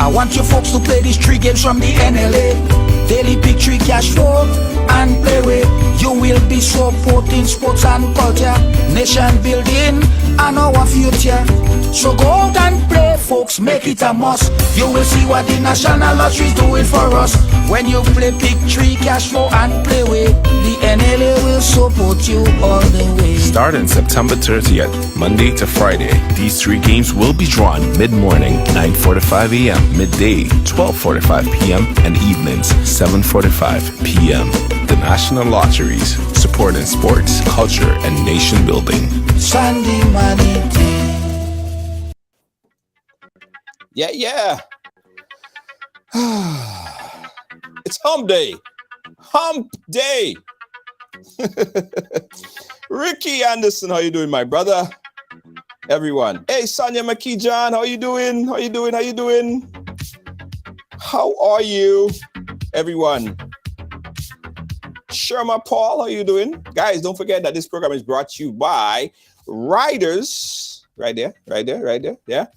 I want you folks to play these 3 games from the NLA. Daily pick 3 cash flow and play with. You will be supporting sports and culture, nation building and our future. So go out and play, folks, make it a must. You will see what the National Lottery is doing for us. When you play pick 3 cash flow and play with, the NLA will support you all the way. Starting September 30th, Monday to Friday, these 3 games will be drawn mid-morning, 9:45 a.m., midday, 12:45 p.m., and evenings, 7:45 p.m. The National Lotteries, supporting sports, culture, and nation building. Sunday money day. Yeah. It's hump day. Hump day. Ricky Anderson, how you doing, my brother? Everyone. Hey, Sonia McKee-John, how you doing? How are you, everyone? Sherma Paul, how you doing? Guys, don't forget that this program is brought to you by Riders. Right there. Yeah.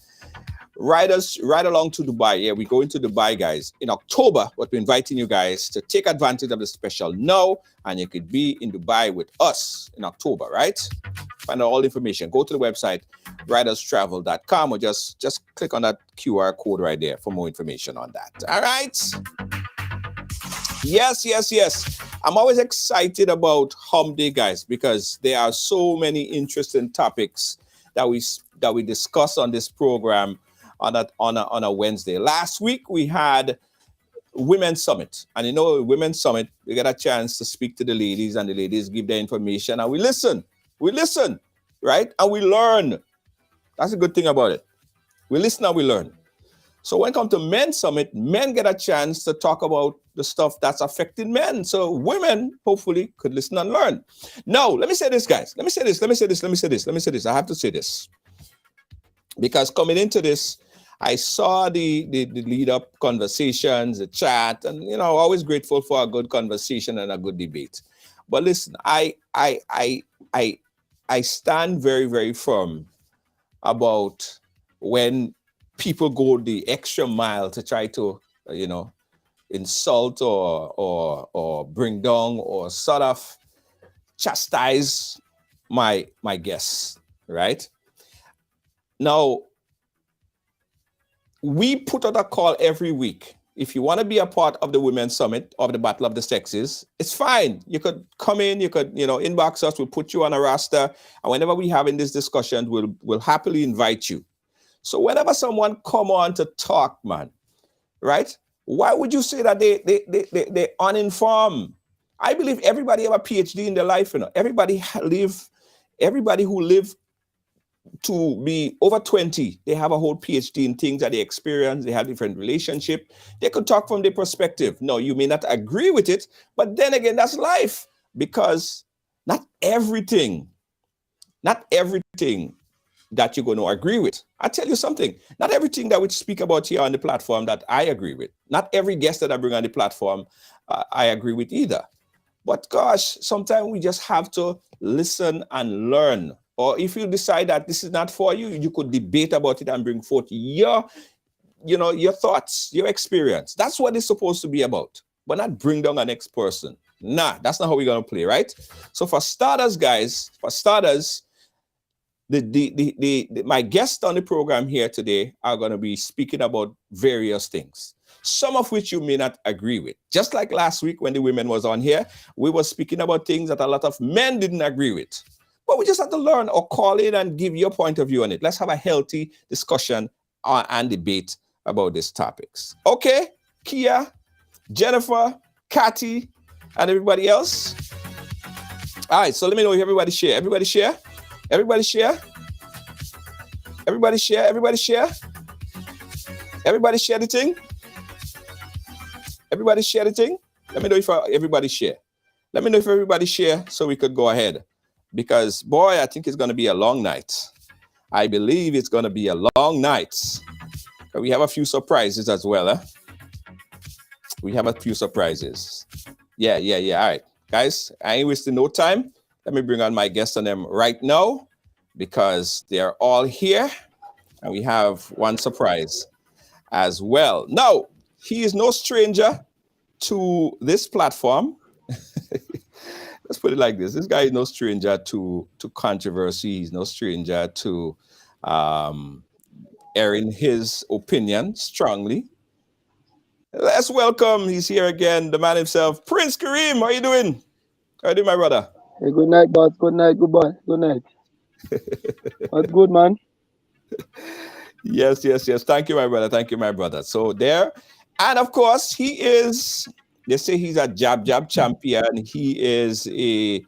Riders, Ridealong to Dubai. Yeah, we go into Dubai, guys, in October, but we're inviting you guys to take advantage of the special now, and you could be in Dubai with us in October, right? Find out all the information. Go to the website, riderstravel.com, or just click on that QR code right there for more information on that. All right? Yes. I'm always excited about Hump Day, guys, because there are so many interesting topics that we discuss on this program on a Wednesday. Last week we had Women's Summit, and Women's Summit, we get a chance to speak to the ladies, and the ladies give their information, and we listen, right? And we learn. That's a good thing about it. We listen and we learn. So when it comes to Men's Summit, men get a chance to talk about the stuff that's affecting men. So women, hopefully, could listen and learn. Now, let me say this, guys. Let me say this. I have to say this. Because coming into this, I saw the lead-up conversations, the chat, and, always grateful for a good conversation and a good debate. But listen, I stand very, very firm about when people go the extra mile to try to, insult or bring down or sort of chastise my guests, right? Now, we put out a call every week. If you want to be a part of the Women's Summit of the Battle of the Sexes, it's fine. You could come in, you could, inbox us, we'll put you on a roster, and whenever we have in this discussion, we'll happily invite you. So whenever someone come on to talk, man, right? Why would you say that they're uninformed? I believe everybody have a PhD in their life, Everybody who live to be over 20, they have a whole PhD in things that they experience, they have different relationship. They could talk from their perspective. No, you may not agree with it, but then again, that's life, because not everything that you're going to agree with. I tell you something, not everything that we speak about here on the platform that I agree with. Not every guest that I bring on the platform I agree with either. But gosh, sometimes we just have to listen and learn. Or if you decide that this is not for you, you could debate about it and bring forth your thoughts, your experience. That's what it's supposed to be about. but not bring down the next person. Nah, that's not how we're gonna play, right? So for starters, guys, my guests on the program here today are gonna be speaking about various things, some of which you may not agree with. Just like last week when the women was on here, we were speaking about things that a lot of men didn't agree with. But we just have to learn or call in and give your point of view on it. Let's have a healthy discussion and debate about these topics. Okay, Kia, Jennifer, Cathy, and everybody else. All right, so let me know if everybody share. Everybody share? Everybody share? Everybody share? Everybody share? Everybody share the thing? Everybody share the thing? Let me know if everybody share. Let me know if everybody share so we could go ahead. Because, boy, I think it's going to be a long night. I believe it's going to be a long night. We have a few surprises as well, huh? We have a few surprises. Yeah. All right, guys, I ain't wasting no time. Let me bring on my guests on them right now because they're all here. And we have one surprise as well. Now, he is no stranger to this platform. Let's put it like this. This guy is no stranger to controversy. He's no stranger to airing his opinion strongly. Let's welcome, he's here again, the man himself, Prince Kareem. How are you doing? How are you doing, my brother? Hey, good night, boss. Good night, good boy. Good night. What's good, man? Yes. Thank you, my brother. Thank you, my brother. So there. And of course, he is, they say he's a jab champion. He is a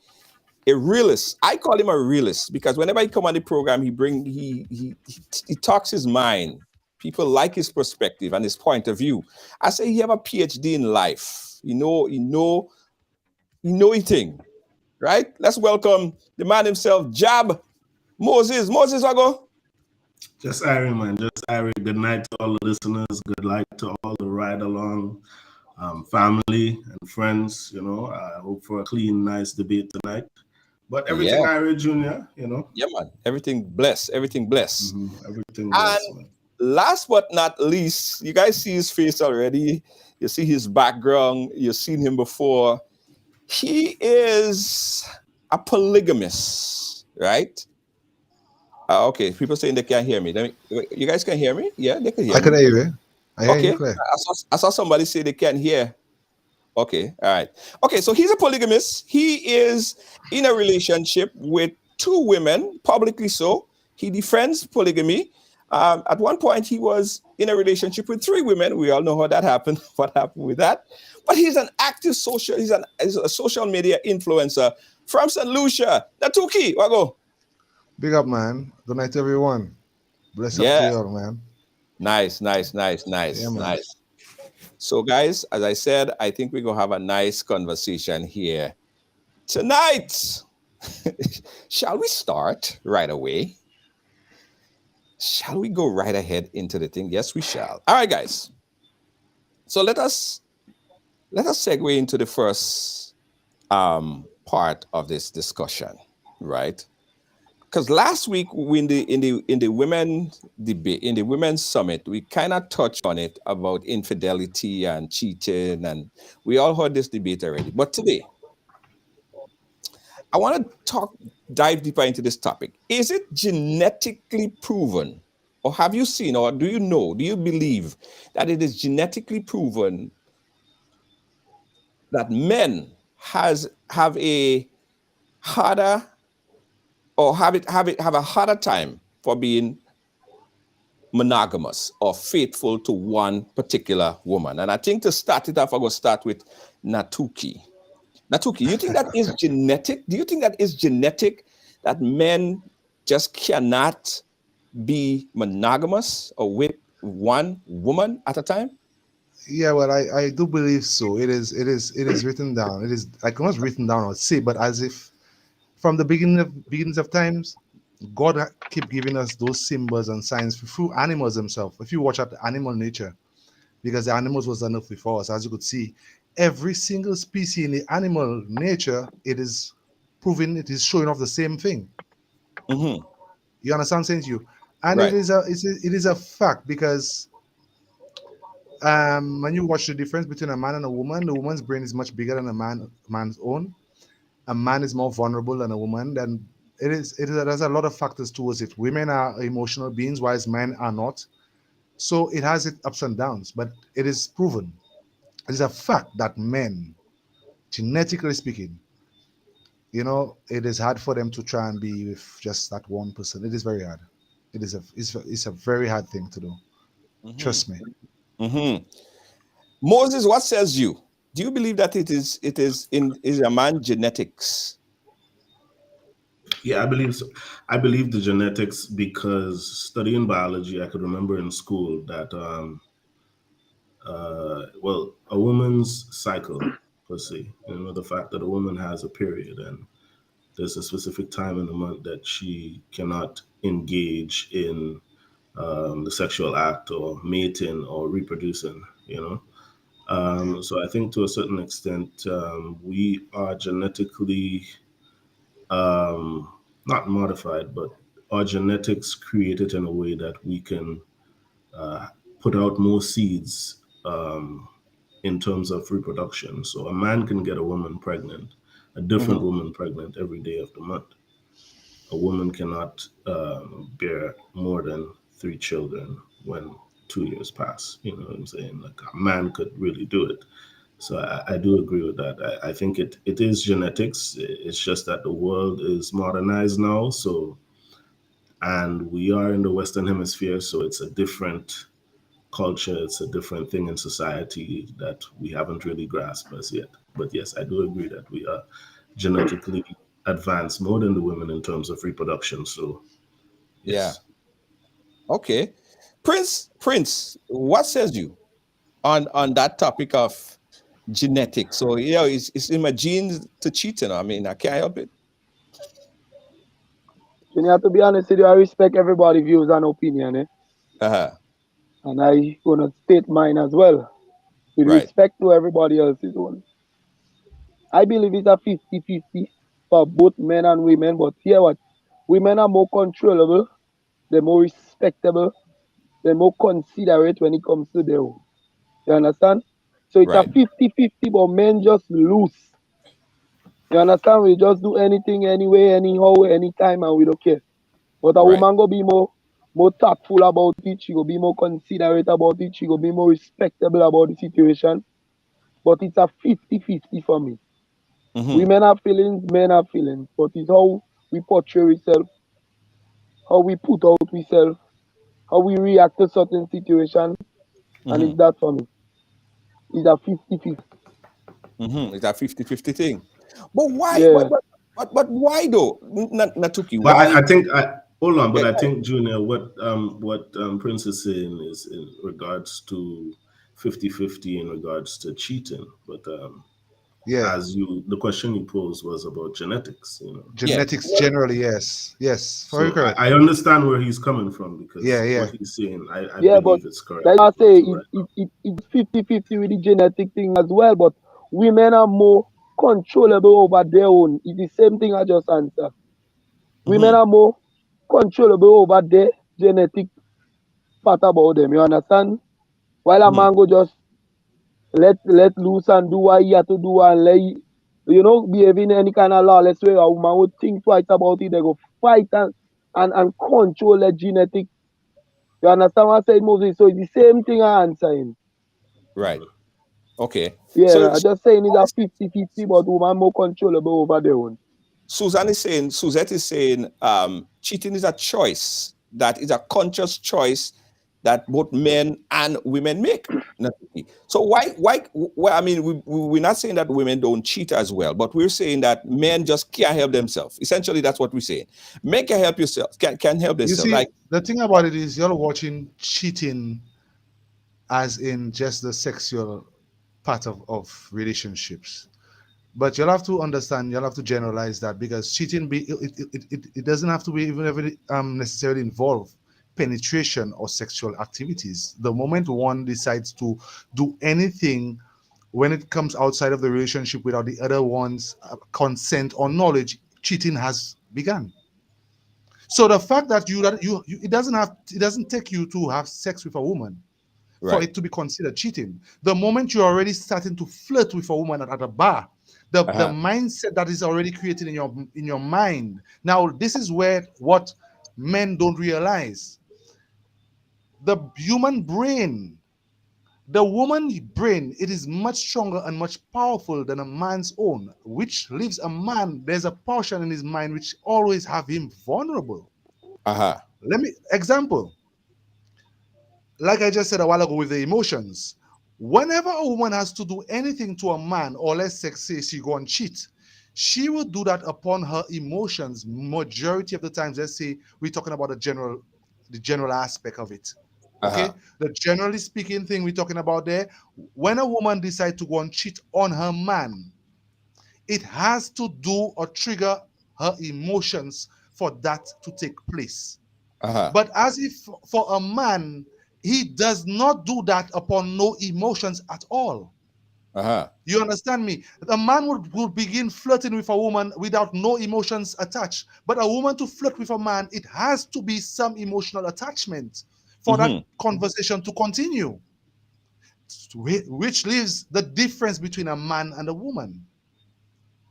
realist. I call him a realist because whenever he come on the program, he talks his mind. People like his perspective and his point of view. I say he have a PhD in life. He know thing, right? Let's welcome the man himself, Jab Moses. Moses, Wago. Just Irie, man. Just Irie. Good night to all the listeners. Good night to all the Ridealong family and friends. You know, I hope for a clean, nice debate tonight. But everything Irie Jr., you know. Yeah, man. Everything blessed. Everything blessed. Everything blessed, and man. Last but not least, you guys see his face already. You see his background. You've seen him before. He is a polygamist, right? Okay, people saying they can't hear me. You guys can hear me? Yeah, they can hear me. I can hear you. I hear you clear. I saw somebody say they can't hear. Okay, all right. Okay, so he's a polygamist. He is in a relationship with 2 women, publicly so. He defends polygamy. At one point, he was in a relationship with 3 women. We all know how that happened, what happened with that. But he's an active he's a social media influencer from St. Lucia. Natuki, Wago. Big up, man. Good night, everyone. Bless up to you all, man. Nice. Yeah, Nice. So, guys, as I said, I think we're going to have a nice conversation here tonight. Shall we start right away? Shall we go right ahead into the thing? Yes, we shall. All right, guys. So let us segue into the first part of this discussion, right? Because last week in the women's debate, in the women's summit, we kind of touched on it about infidelity and cheating, and we all heard this debate already. But today, I want to dive deeper into this topic. Is it genetically proven, or have you seen, or do you know, do you believe that it is genetically proven that men have a harder, or have a harder time for being monogamous or faithful to one particular woman? And I think to start it off, I'm going to start with Natuki. Natuki, you think that is genetic? Do you think that is genetic, that men just cannot be monogamous or with one woman at a time? Yeah, well, I do believe so. It is written down. It is like not written down, I would say, but as if from the beginnings of times, God keep giving us those symbols and signs through animals themselves. If you watch out the animal nature, because the animals was enough before us, as you could see, every single species in the animal nature, it is proving, it is showing off the same thing. Mm-hmm. You understand, saying to you, and Right. it is a fact, because When you watch the difference between a man and a woman, the woman's brain is much bigger than man's own. A man is more vulnerable than a woman. Then there's a lot of factors towards it. Women are emotional beings, whereas men are not. So it has its ups and downs, but it is proven. It is a fact that men, genetically speaking, it is hard for them to try and be with just that one person. It is very hard. It's a very hard thing to do. Mm-hmm. Trust me. Mm-hmm. Moses, what says you? Do you believe that is a man genetics? Yeah, I believe so. I believe the genetics because studying biology, I could remember in school that a woman's cycle per se, the fact that a woman has a period and there's a specific time in the month that she cannot engage in the sexual act or mating or reproducing. So I think to a certain extent, we are genetically not modified, but our genetics created in a way that we can put out more seeds in terms of reproduction. So a man can get a woman pregnant, a different Mm-hmm. woman pregnant every day of the month. A woman cannot bear more than 3 children when 2 years pass. You know what I'm saying? Like a man could really do it. So I do agree with that. I think it is genetics. It's just that the world is modernized now. So, and we are in the Western Hemisphere. So it's a different culture. It's a different thing in society that we haven't really grasped as yet. But yes, I do agree that we are genetically advanced more than the women in terms of reproduction. So Yeah. yes. Okay. Prince, what says you on that topic of genetics? So it's in my genes to cheat. I mean, I can't help it. You have to be honest with you, I respect everybody's views and opinion, eh? Uh-huh. And I gonna state mine as well. With Right. respect to everybody else's own. I believe it's a 50-50 for both men and women, but here what? Women are more controllable, they're more respectable, they're more considerate when it comes to their own. You understand? So it's a Right. 50-50, but men just loose. You understand? We just do anything, anyway, anyhow, anytime, and we don't care. But a Right. woman go be more thoughtful about it. She go be more considerate about it. She go be more respectable about the situation. But it's a 50-50 for me. Mm-hmm. Women have feelings, men have feelings. But it's how we portray ourselves, how we put out ourselves, how we react to certain situations. And Mm-hmm. it's that for me. It's a 50-50. Mm-hmm. It's a 50-50 thing. But why? Yeah. But why though? Natuki, But why? I think I hold on, but Yeah, I think Junior, what Prince is saying is in regards to 50-50 in regards to cheating. But Yeah. as the question you posed was about genetics. yeah, Genetics generally, yes. Yes. Very So correct. I understand where he's coming from Yeah, because what yeah. he's saying, I Yeah, but believe it's correct like as I well say, too, right? it's 50-50 with the genetic thing as well. But women are more controllable over their own. It's the same thing I just answered. Women mm-hmm. are more controllable over their genetic part about them. You understand? While a Mm-hmm. man go just let loose and do what he have to do and behave in any kind of lawless way, a woman would think twice about it. They go fight and control the genetic. You understand what I said, Moses? So it's the same thing I answering. Right. Okay. Yeah, So I just saying it's a 50-50, but woman more controllable over their own. Suzette is saying, cheating is a choice that is a conscious choice that both men and women make. Natuki. So I mean, we're not saying that women don't cheat as well, but we're saying that men just can't help themselves. Essentially, that's what we're saying. Men can help yourself, can help You themselves. see, Like, the thing about it is you're watching cheating as in just the sexual part of relationships. But you'll have to understand, you'll have to generalize that because cheating it doesn't have to be even necessarily involve penetration or sexual activities. The moment one decides to do anything when it comes outside of the relationship without the other one's consent or knowledge, cheating has begun. So the fact that you it doesn't take you to have sex with a woman. for Right. it to be considered cheating. The moment you're already starting to flirt with a woman at a bar, the mindset that is already created in your mind. Now, this is where what men don't realize. The human brain, the woman brain, it is much stronger and much powerful than a man's own, which leaves a man, there's a portion in his mind which always have him vulnerable. Let me example, like I just said a while ago with the emotions. Whenever a woman has to do anything to a man, or let's say she go and cheat, she will do that upon her emotions. Majority of the times, let's say we're talking about the general aspect of it. Okay, the generally speaking thing we're talking about there. When a woman decides to go and cheat on her man, it has to do or trigger her emotions for that to take place. But as if for a man, he does not do that upon no emotions at all. You understand me? A man would begin flirting with a woman without no emotions attached. But a woman to flirt with a man, it has to be some emotional attachment for that conversation to continue, which leaves the difference between a man and a woman.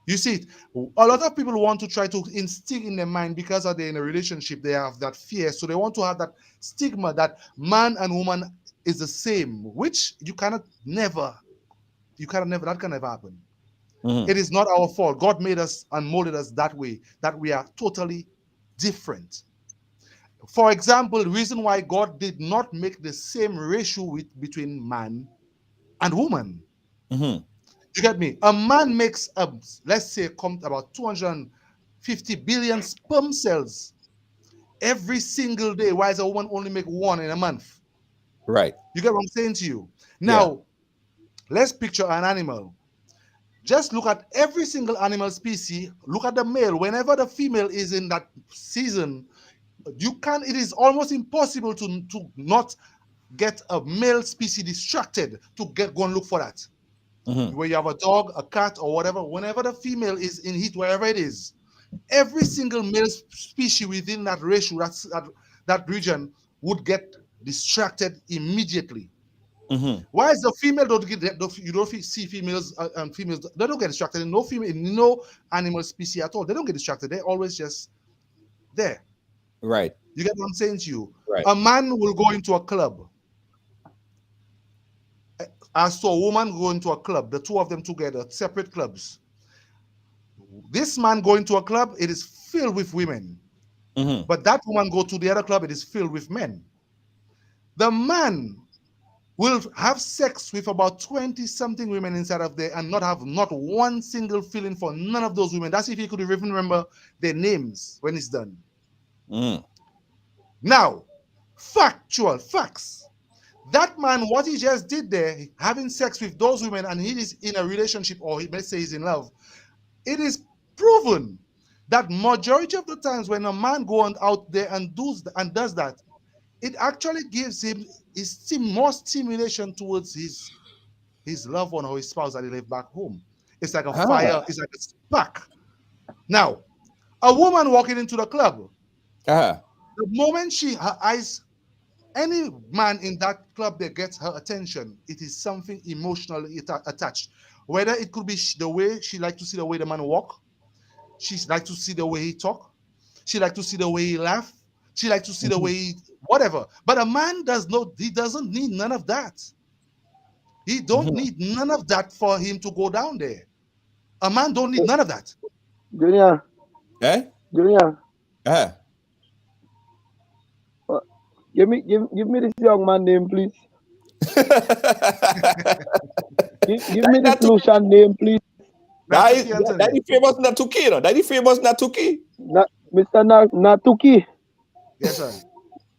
You see it. A lot of people want to try to instill in their mind, because of they're in a relationship, they have that fear. So they want to have that stigma that man and woman is the same, which that can never happen. It is not our fault. God made us and molded us that way, that we are totally different. For example, the reason why God did not make the same ratio between man and woman. You get me? A man makes let's say about 250 billion sperm cells every single day, while a woman only make one in a month. Right. You get what I'm saying to you? Now, let's picture an animal. Just look at every single animal species. Look at the male. Whenever the female is in that season, it is almost impossible to not get a male species distracted to go and look for that. Where you have a dog, a cat, or whatever, whenever the female is in heat, wherever it is, every single male species within that ratio, that region, would get distracted immediately. Why is the female you don't see females and females, they don't get distracted in no animal species at all. They don't get distracted. They're always just there. Right. You get what I'm saying to you? Right. A man will go into a club. As to a woman go into a club, the two of them together, separate clubs. This man going to a club, it is filled with women. But that woman go to the other club, it is filled with men. The man will have sex with about 20-something women inside of there and not have not one single feeling for none of those women. That's if he could even remember their names when it's done. Now, facts. That man, what he just did there, having sex with those women, and he is in a relationship, or let's say he's in love, it is proven that majority of the times when a man goes out there and does that, it actually gives him more stimulation towards his loved one or his spouse that he left back home. It's like a fire, it's like a spark. Now, a woman walking into the club, the moment her eyes, any man in that club that gets her attention, it is something emotionally attached. Whether it could be the way she like to see the way the man walk, she like to see the way he talk, she like to see the way he laugh, she like to see the way he whatever. But a man he doesn't need none of that. He don't need none of that for him to go down there. A man don't need none of that. Junior. Eh? Junior. Give me this young man name, please. give me this Lucian name, please. Daddy famous Natuki, no? Daddy famous Natuki. Mr. Natuki. Yes, sir.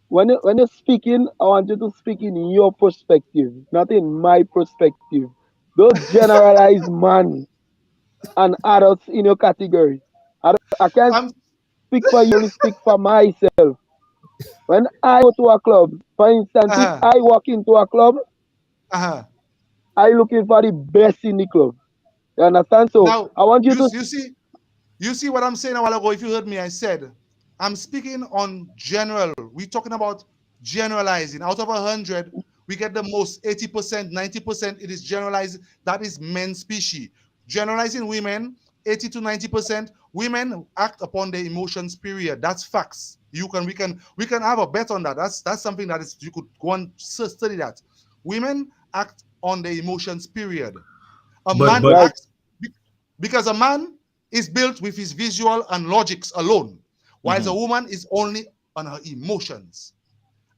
When you're speaking, I want you to speak in your perspective, not in my perspective. Don't generalize man and adults in your category. I can't speak for you, only speak for myself. When I go to a club, for instance, if I walk into a club, I looking for the best in the club. You understand? So now, I want you to you see what I'm saying a while ago. If you heard me, I said I'm speaking on general. We're talking about generalizing. Out of 100, we get the most 80%, 90%. It is generalized. That is men's species. Generalizing women, 80 to 90%. Women act upon their emotions. Period. That's facts. We can have a bet on that. That's something that is you could go and study that. Women act on their emotions. Period. A man But Right. acts because a man is built with his visual and logics alone, whilst a woman is only on her emotions.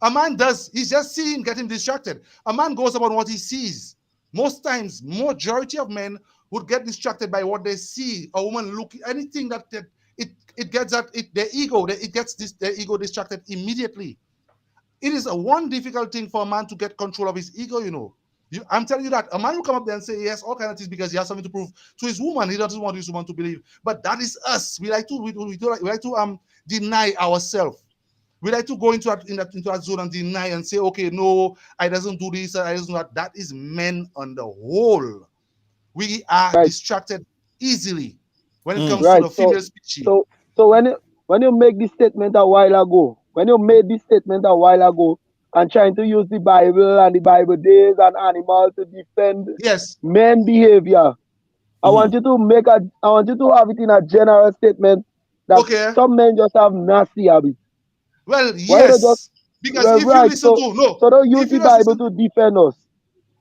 A man does, he's just seeing, getting distracted. A man goes about what he sees. Most times, majority of men would get distracted by what they see. A woman look, anything that it gets that their ego, it gets their ego distracted immediately. It is a one difficult thing for a man to get control of his ego, you know. I'm telling you that a man will come up there and say yes, all kinds of things because he has something to prove to his woman. He doesn't want his woman to believe. But that is us. We like to deny ourselves. We like to go into that zone and deny and say, okay, no, I doesn't do this, I doesn't do that. That is men on the whole. We are Right. distracted easily when it comes to Right. the female species. So when you make this statement a while ago, when you made this statement a while ago and trying to use the Bible and the Bible days and animals to defend Yes. men behavior, I want you to have it in a general statement that Okay. some men just have nasty habits. Well, Why you don't just yes. Because if you right? listen to So don't use if the you just Bible listen to defend us.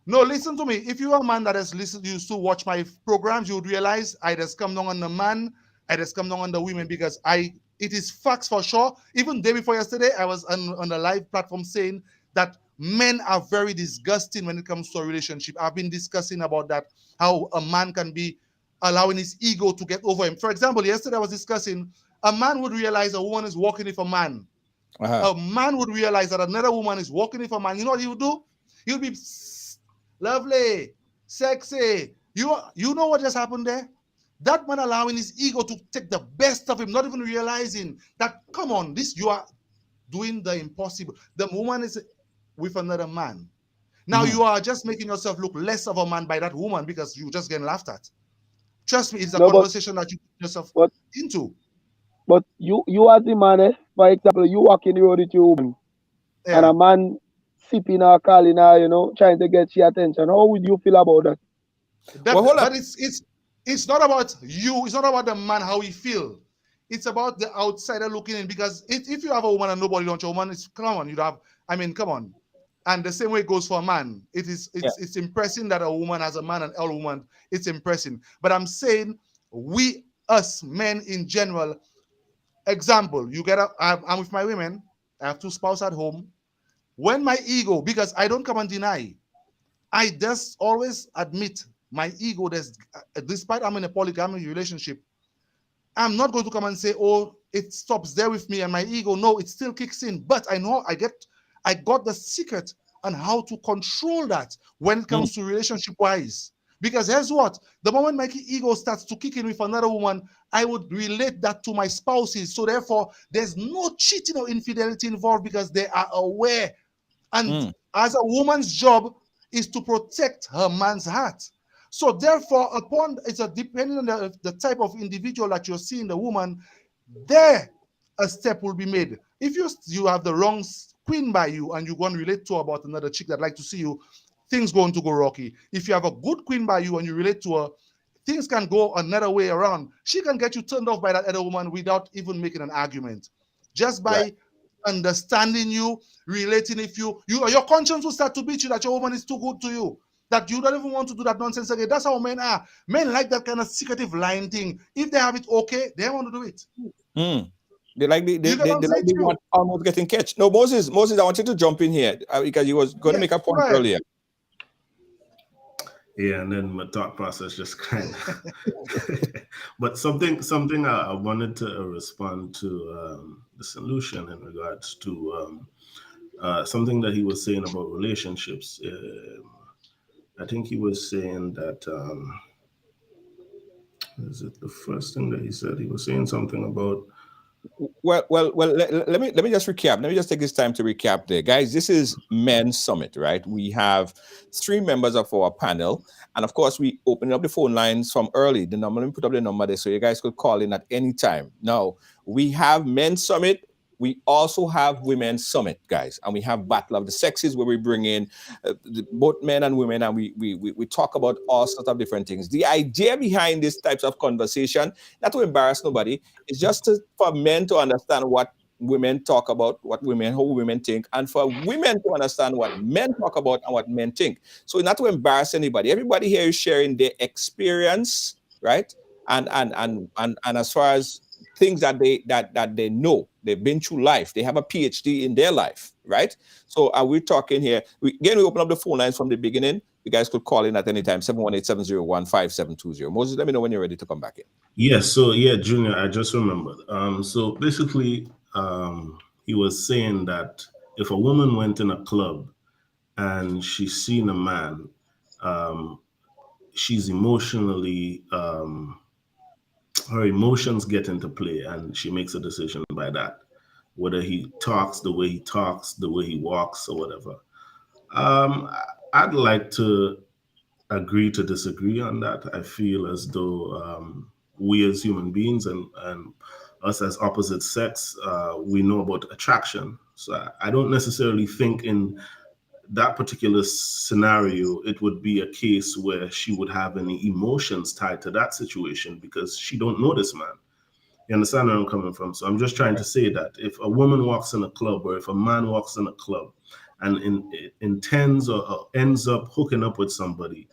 No, listen to me. If you are a man that has listened, used to watch my programs, you would realize I just come down on the man, I just come down on the women because it is facts for sure. Even day before yesterday, I was on a live platform saying that men are very disgusting when it comes to a relationship. I've been discussing about that, how a man can be allowing his ego to get over him. For example, yesterday I was discussing a man would realize a woman is walking with a man. A man would realize that another woman is walking with a man. You know what he would do? He would be lovely, sexy. You know what just happened there? That man allowing his ego to take the best of him, not even realizing that, come on, this you are doing the impossible. The woman is with another man. Now you are just making yourself look less of a man by that woman because you just getting laughed at. Trust me, it's a No, conversation that you put yourself but into. but you as the man, for example, you walk in the road with your woman and Yeah. a man sipping or calling her, trying to get your attention. How would you feel about that? Well, hold up. But it's not about you. It's not about the man how he feel. It's about the outsider looking in. Because if you have a woman and nobody wants your woman, it's come on. You have. I mean, come on. And the same way it goes for a man. It's impressing that a woman has a man and a woman. It's impressing. But I'm saying us men in general. Example, I'm with my women. I have two spouses at home. When my ego, because I don't come and deny, I just always admit my ego. Despite I'm in a polygamy relationship, I'm not going to come and say, "Oh, it stops there with me and my ego." No, it still kicks in. But I know I got the secret on how to control that when it comes to relationship wise. Because here's what: the moment my ego starts to kick in with another woman, I would relate that to my spouses. So therefore, there's no cheating or infidelity involved because they are aware. And as a woman's job is to protect her man's heart. So therefore, depending on the type of individual that you're seeing, the woman, there a step will be made. If you have the wrong queen by you and you go and relate to her about another chick that like to see you, things going to go rocky. If you have a good queen by you and you relate to her, things can go another way around. She can get you turned off by that other woman without even making an argument. Just by understanding you, relating with you, your conscience will start to beat you that your woman is too good to you, that you don't even want to do that nonsense again. That's how men are. Men like that kind of secretive lying thing. If they have it okay, they want to do it. They like You get what I'm saying? want almost getting catch. No, Moses, I want you to jump in here because you was going to make a point earlier. Yeah, and then my thought process just kind of. But something I wanted to respond to the solution in regards to something that he was saying about relationships. I think he was saying that. Is it the first thing that he said? He was saying something about. Well. Let me just recap. Let me just take this time to recap there, guys. This is Men's Summit, right? We have 3 members of our panel, and of course, we open up the phone lines from early. The number, let me put up the number there so you guys could call in at any time. Now we have Men's Summit we also have Women's Summit, guys, and we have Battle of the Sexes where we bring in both men and women, and we talk about all sorts of different things. The idea behind these types of conversation, not to embarrass nobody, is just for men to understand what women talk about, how women think, and for women to understand what men talk about and what men think. So not to embarrass anybody. Everybody here is sharing their experience, right? And as far as things that they know, they've been through life, they have a PhD in their life, right? So we're talking here. We open up the phone lines from the beginning. You guys could call in at any time, 718-701-5720. Moses, let me know when you're ready to come back in. Yes, so yeah, Junior, I just remembered. So basically, he was saying that if a woman went in a club and she's seen a man, she's emotionally, her emotions get into play, and she makes a decision by that, whether he talks the way he talks, the way he walks, or whatever. I'd like to agree to disagree on that. I feel as though we as human beings and us as opposite sex, we know about attraction. So I don't necessarily think in that particular scenario, it would be a case where she would have any emotions tied to that situation because she don't know this man. You understand where I'm coming from? So I'm just trying to say that if a woman walks in a club or if a man walks in a club and intends or ends up hooking up with somebody,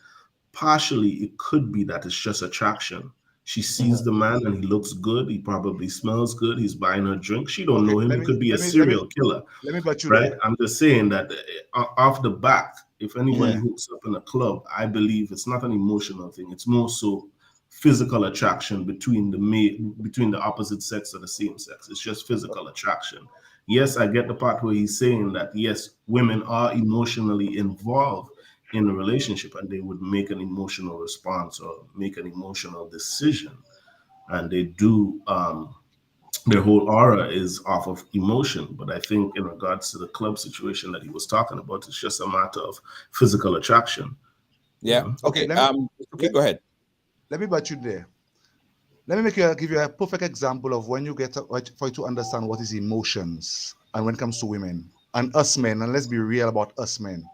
partially it could be that it's just attraction. She sees the man and he looks good. He probably smells good. He's buying her drink. She don't Okay, know him. He could be a serial killer, let me put you right? there. I'm just saying that off the back, if anybody Yeah. hooks up in a club, I believe it's not an emotional thing. It's more so physical attraction between the opposite sex or the same sex. It's just physical attraction. Yes, I get the part where he's saying that yes, women are emotionally involved in a relationship and they would make an emotional response or make an emotional decision, and they do their whole aura is off of emotion. But I think in regards to the club situation that he was talking about, it's just a matter of physical attraction. Yeah. Okay, Okay. Okay, let, go ahead. let me put you there. Let me give you a perfect example of when you get for you to understand what is emotions and when it comes to women and us men. And let's be real about us men.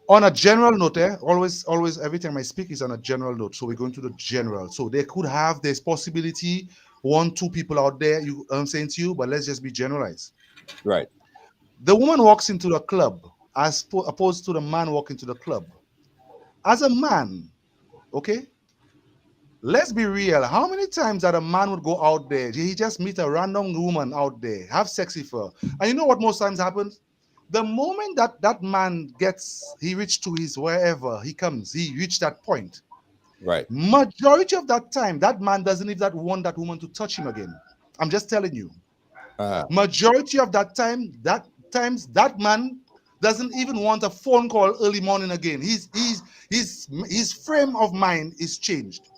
On a general note, always, every time I speak is on a general note. So we're going to the general. So they could have this possibility, one, two people out there, I'm saying to you, but let's just be generalized. Right. The woman walks into the club as opposed to the man walking to the club. As a man, okay, let's be real. How many times that a man would go out there, he just meet a random woman out there, have sex with her, and you know what most times happens? The moment that man he reached to his wherever he comes, he reached that point. Right. Majority of that time, that man doesn't even want that woman to touch him again. I'm just telling you. Majority of that time, that man doesn't even want a phone call early morning again. His frame of mind is changed.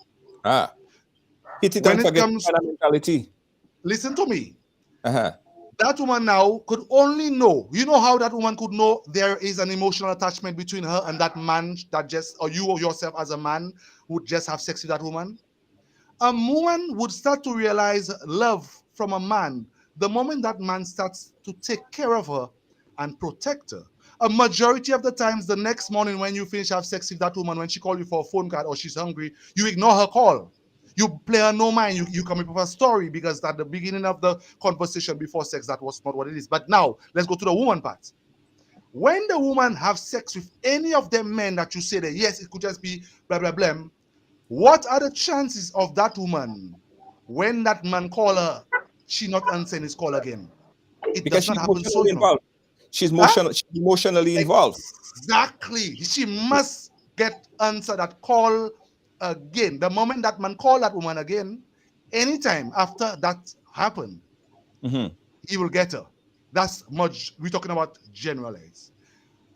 Hit it When and it forget comes, kind of mentality. listen to me. Uh-huh. That woman now could only know. You know how that woman could know there is an emotional attachment between her and that man that just, or you or yourself as a man would just have sex with that woman? A woman would start to realize love from a man the moment that man starts to take care of her and protect her. A majority of the times, the next morning when you finish have sex with that woman, when she calls you for a phone call or she's hungry, you ignore her call. You play her no mind. You come up with a story because at the beginning of the conversation before sex, that was not what it is. But now, let's go to the woman part. When the woman have sex with any of them men that you say that, yes, it could just be blah, blah, blah, what are the chances of that woman, when that man call her, she not answering his call again? It Because does not she's happen so, emotionally involved. She's Huh? emotionally involved. Exactly. She must get answer that call again. The moment that man call that woman again, anytime after that happened, he will get her. That's much. We're talking about generalize.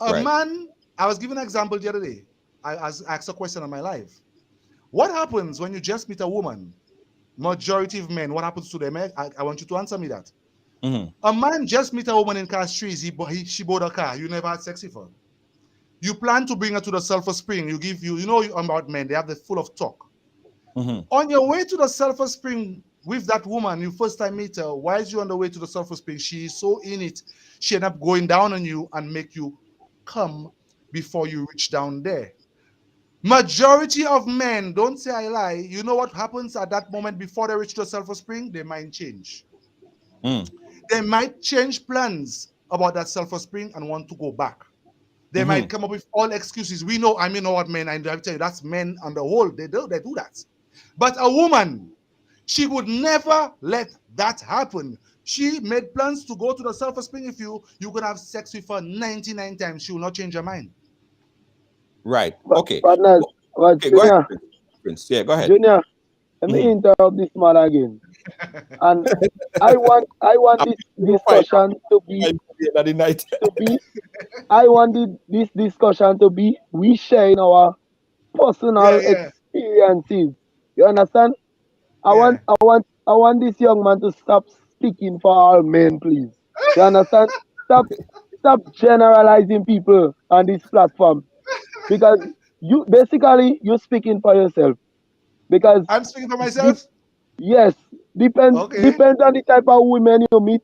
A Right. man, I was giving an example the other day. I asked a question on my live. What happens when you just meet a woman? Majority of men, what happens to them? I want you to answer me that. A man just meet a woman in car streets, she bought a car, you never had sex with her. You plan to bring her to the sulfur spring, you know about men, they have the full of talk. On your way to the sulfur spring, with that woman, you first time meet her, while you on the way to the sulfur spring, she is so in it, she end up going down on you and make you come before you reach down there. Majority of men, don't say I lie, you know what happens at that moment before they reach the sulfur spring? Their mind change. They might change plans about that sulfur spring and want to go back. They might come up with all excuses. We know, I mean, know what men, I tell you, that's men on the whole, they do that. But a woman, she would never let that happen. She made plans to go to the sulfur spring. If you could have sex with her 99 times, she will not change her mind. Right. But, Okay. partners, but Okay, go ahead, Prince. Yeah, go ahead. Junior, let me interrupt this man again. And I want this discussion to be this discussion to be we sharing our personal experiences. You understand? I want this young man to stop speaking for all men, please. You understand? Stop generalizing people on this platform. Because you're speaking for yourself. Because I'm speaking for myself. Yes, depends on the type of women you meet.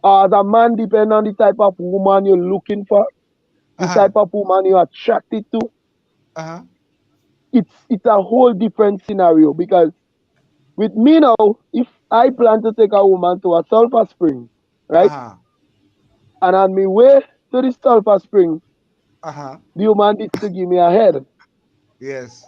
As a man, depend on the type of woman you're looking for, the type of woman you're attracted to. It's a whole different scenario because with me now, if I plan to take a woman to a sulfur spring, right, and on my way to the sulfur spring, the woman needs to give me a head. Yes.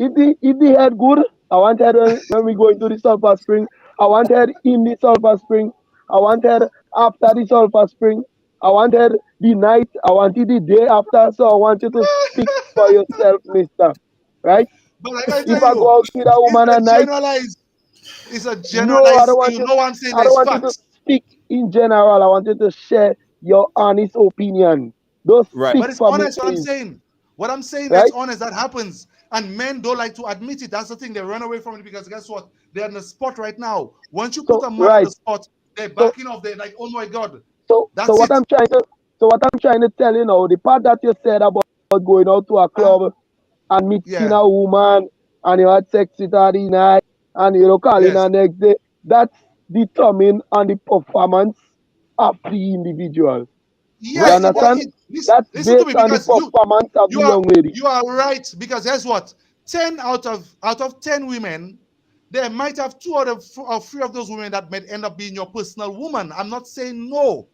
If the head good, I want head when we go into the sulfur spring. I want head in the sulfur spring. I want head after the sulfur spring. I want head the night. I want it the day after. So I want you to speak for yourself, mister. Right? But I gotta If tell I you, go out with a woman at night, it's a no, I generalized don't want thing. you. No one saying I don't there's want you to facts. speak in general. I want you to share your honest opinion. Don't speak But it's for me, honest what I'm please. saying. What I'm saying Right? that's honest, that happens. And men don't like to admit it. That's the thing. They run away from it because guess what? They're on the spot right now. Once you put a man on the spot, they're backing off. They're like, oh my God. So what I'm trying to tell you now, the part that you said about going out to a club and meeting a woman and you had sex with her the night and you calling her next day, that's determined on the performance of the individual. Yes, you understand? That's listen to me based on the because performance of the young lady. you are right. Because guess what? 10 out of 10 women, there might have 2 out of 3 of those women that might end up being your personal woman. I'm not saying no.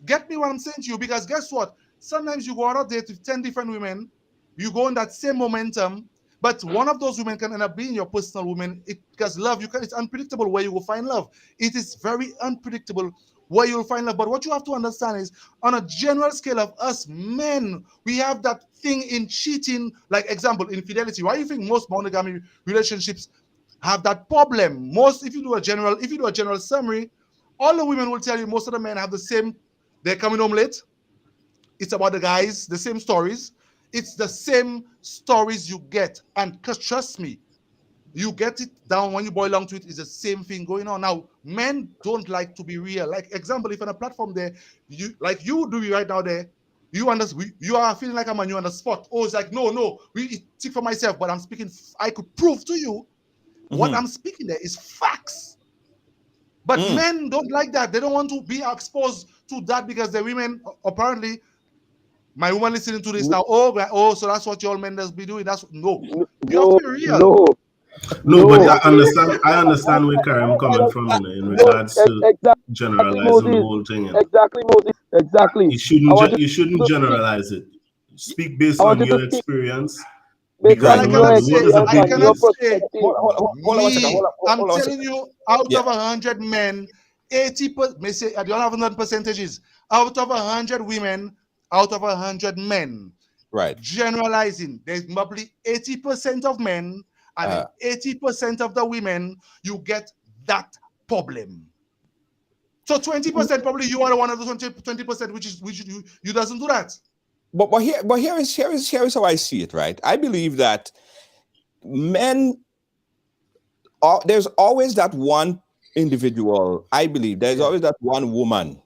Get me what I'm saying to you, because guess what? Sometimes you go on a date with 10 different women, you go in that same momentum, but one of those women can end up being your personal woman. Because love, it's unpredictable where you will find love. It is very unpredictable where you'll find love. But what you have to understand is, on a general scale of us men, we have that thing in cheating, like example, infidelity. Why do you think most monogamy relationships have that problem? If you do a general summary, all the women will tell you most of the men have the same. They're coming home late. It's about the guys, the same stories. It's the same stories you get. And trust me, you get it down when you boil down to it, it's the same thing going on. Now, men don't like to be real. Like, example, if on a platform there, you do right now there, you are feeling like a man, you're on the spot. Oh, it's like, no, we speak for myself, but I'm speaking, I could prove to you what I'm speaking there is facts. But men don't like that. They don't want to be exposed to that because the women, apparently, my woman listening to this now, so that's what your men does be doing. That's no. You have to be real. No, but I understand where Karim coming from in regards to generalizing the whole thing. Exactly. You shouldn't generalize it. Speak based on your experience. Because I cannot say, I'm telling you, out of 100 men, 80%, I don't have 100 percentages. Out of 100 women, out of 100 men. Right. Generalizing, there's probably 80% of men and 80% of the women, you get that problem. So 20% probably you are one of the 20% which you doesn't do that. But here is how I see it, right? I believe that men, there's always that one individual. I believe there's always that one woman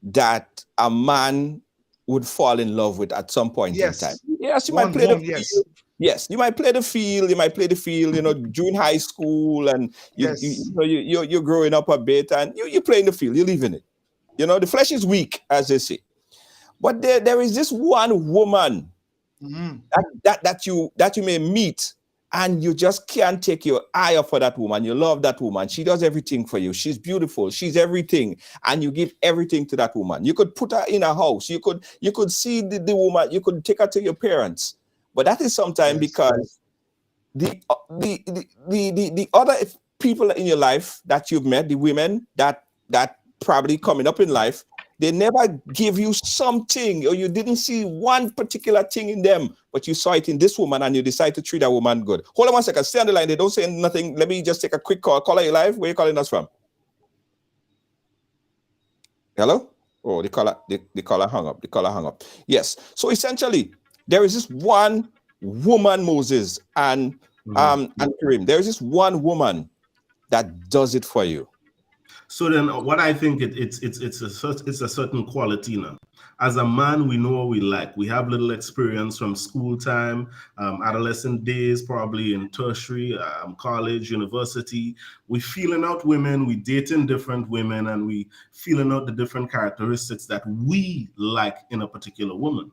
that a man would fall in love with at some point in time. Yes, you might play the field. Yes, you might play the field. You might play the field. You know, during high school, and Yes. you're growing up a bit, and you play in the field. You're leaving it. You know, the flesh is weak, as they say. But there is this one woman Mhm. that you may meet, and you just can't take your eye off of that woman. You love that woman. She does everything for you. She's beautiful. She's everything, and you give everything to that woman. You could put her in a house. You could see the woman. You could take her to your parents. But that is sometimes Yes. because the other people in your life that you've met, the women that probably coming up in life, they never give you something, or you didn't see one particular thing in them, but you saw it in this woman and you decide to treat that woman good. Hold on 1 second, stay on the line. They don't say nothing. Let me just take a quick call. Caller, you live? Where you calling us from? Hello? Oh, the caller hung up. The caller hung up. Yes. So essentially, there is this one woman, Moses, and Kareem. There is this one woman that does it for you. So then, what I think it's a certain quality now. As a man, we know what we like. We have little experience from school time, adolescent days, probably in tertiary, college, university. We feeling out women, we dating different women, and we feeling out the different characteristics that we like in a particular woman.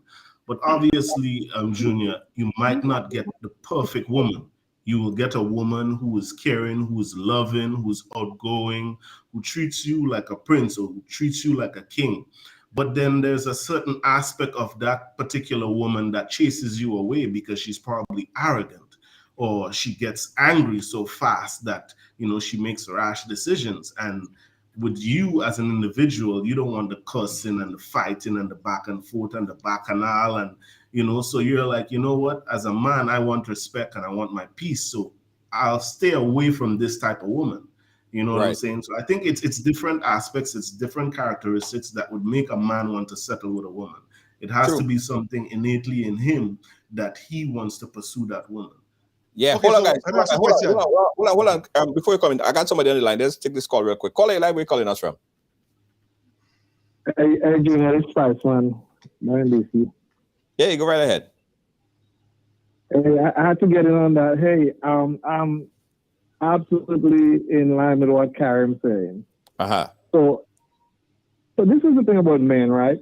But obviously, Junior, you might not get the perfect woman. You will get a woman who is caring, who is loving, who's outgoing, who treats you like a prince or who treats you like a king. But then there's a certain aspect of that particular woman that chases you away because she's probably arrogant, or she gets angry so fast that, she makes rash decisions. And with you as an individual, you don't want the cussing and the fighting and the back and forth and the bacchanal, and so you're like, you know what, as a man, I want respect and I want my peace, so I'll stay away from this type of woman. You know what I'm saying? So I think it's different aspects, it's different characteristics that would make a man want to settle with a woman. It has to be something innately in him that he wants to pursue that woman. Yeah, Okay, hold on, so guys. let me ask you a question. Hold on. Before you come in, I got somebody on the line. Let's take this call real quick. Caller, live. Where you calling us from? Hey, Junior, it's Spice, man. Man, DC. Yeah, you go right ahead. Hey, I had to get in on that. Hey, I'm absolutely in line with what Karim's saying. So this is the thing about men, right?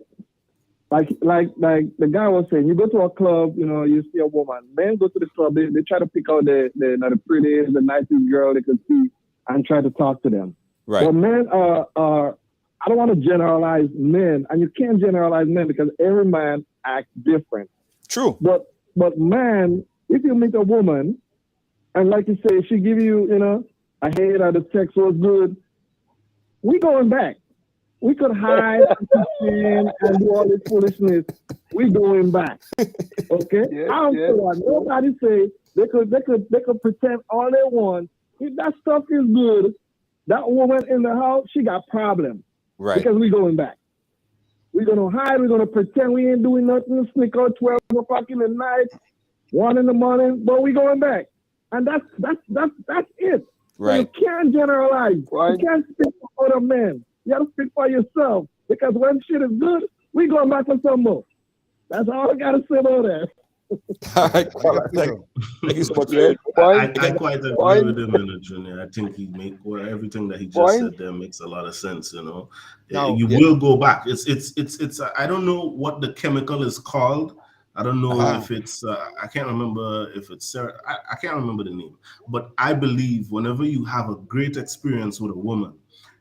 Like the guy was saying, you go to a club, you see a woman. Men go to the club, they try to pick out the prettiest, the nicest girl they could see and try to talk to them. Right. But men are I don't want to generalize men, and you can't generalize men because every man acts different. True. But man, if you meet a woman, and like you say, she give you, a hate or the sex was good, we going back. We could hide and do all this foolishness. We going back. Okay? Yeah, I don't care what nobody say. They could pretend all they want. If that stuff is good, that woman in the house, she got problems. Right. Because we going back. We're gonna hide, we're gonna pretend we ain't doing nothing, sneak out 12 o'clock in the night, 1 in the morning, but we going back. And that's it. Right. So you can't generalize. Right. You can't speak for other men. You gotta speak for yourself. Because when shit is good, we going back for some more. That's all I gotta say about that. All right, thank you so much. I quite agree with him, Junior. I think everything that he just said there makes a lot of sense. Now, you will go back. It's I don't know what the chemical is called. I don't know if it's I can't remember if it's I can't remember the name. But I believe whenever you have a great experience with a woman,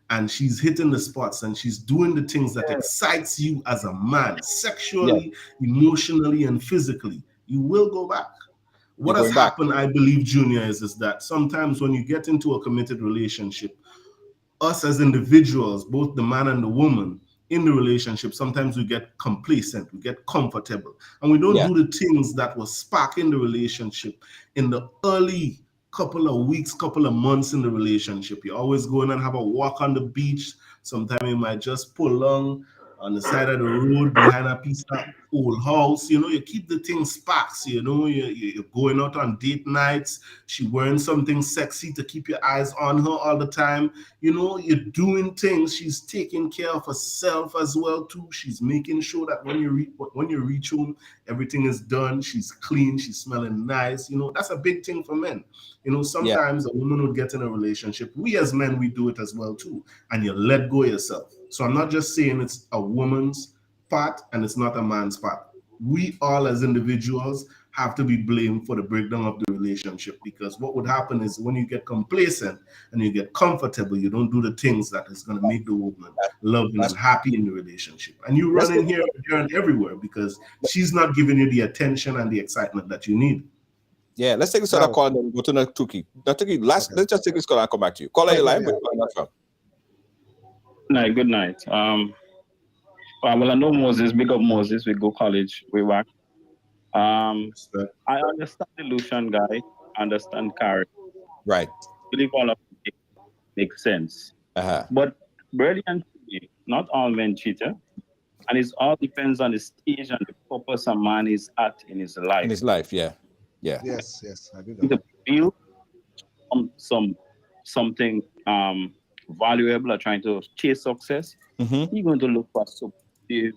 and she's hitting the spots and she's doing the things that excites you as a man, sexually, emotionally, and physically, you will go back. What has happened, I believe, Junior, is that sometimes when you get into a committed relationship, us as individuals, both the man and the woman in the relationship, sometimes we get complacent, we get comfortable, and we don't do the things that will spark in the relationship in the early couple of weeks, couple of months in the relationship. You always go in and have a walk on the beach. Sometimes you might just pull along on the side of the road behind a piece of old house. You know, you keep the thing sparks. You know, you're going out on date nights. She wearing something sexy to keep your eyes on her all the time. You know, you're doing things. She's taking care of herself as well too. She's making sure that when you reach home, everything is done. She's clean. She's smelling nice. You know, that's a big thing for men. You know, sometimes a woman would get in a relationship. We as men, we do it as well too. And you let go yourself. So I'm not just saying it's a woman's part and it's not a man's part. We all as individuals have to be blamed for the breakdown of the relationship, because what would happen is when you get complacent and you get comfortable, you don't do the things that is going to make the woman loving and happy in the relationship. And you run in here and everywhere because she's not giving you the attention and the excitement that you need. Yeah, let's take this other call and then go to Natuki. Natuki, let's just take this call and come back to you. Call on your line. Good night. Well, I know Moses, big up Moses. We go college, we work. I understand the Lucian guy, understand Karen. Right. I believe all of it makes sense. But brilliantly, not all men cheat. And it all depends on the stage and the purpose a man is at in his life. In his life, yeah. Yeah. Yes, I do that. To build something valuable or trying to chase success, you're going to look for a supportive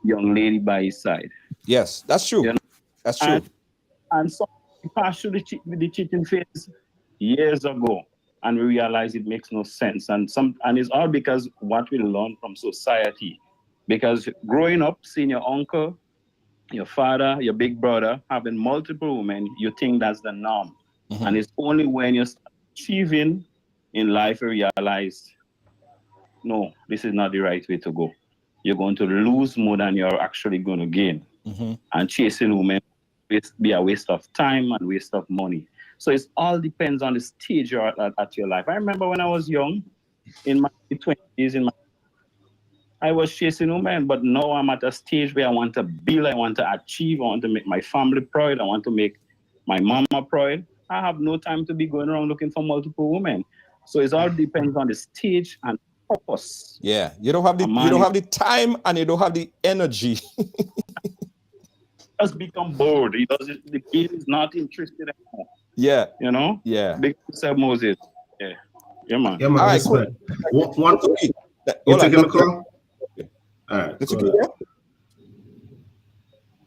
young lady by his side. Yes, that's true. You know? That's true. And so we passed through the cheating phase years ago, and we realized it makes no sense. And it's all because what we learn from society. Because growing up, seeing your uncle, your father, your big brother having multiple women, you think that's the norm. And it's only when you start achieving in life you realize, no, this is not the right way to go. You're going to lose more than you're actually going to gain. And chasing women will be a waste of time and waste of money. So it all depends on the stage you're at your life. I remember when I was young, in my 20s, I was chasing women, but now I'm at a stage where I want to build, I want to achieve, I want to make my family proud, I want to make my mama proud. I have no time to be going around looking for multiple women. So it all depends on the stage and purpose. Yeah, you don't have the time and you don't have the energy. Just become bored. The kid is not interested anymore. Yeah. You know? Yeah. Big Sir Moses. Yeah. Yeah, man. Yeah, man. All right, cool. You taking the call? All right.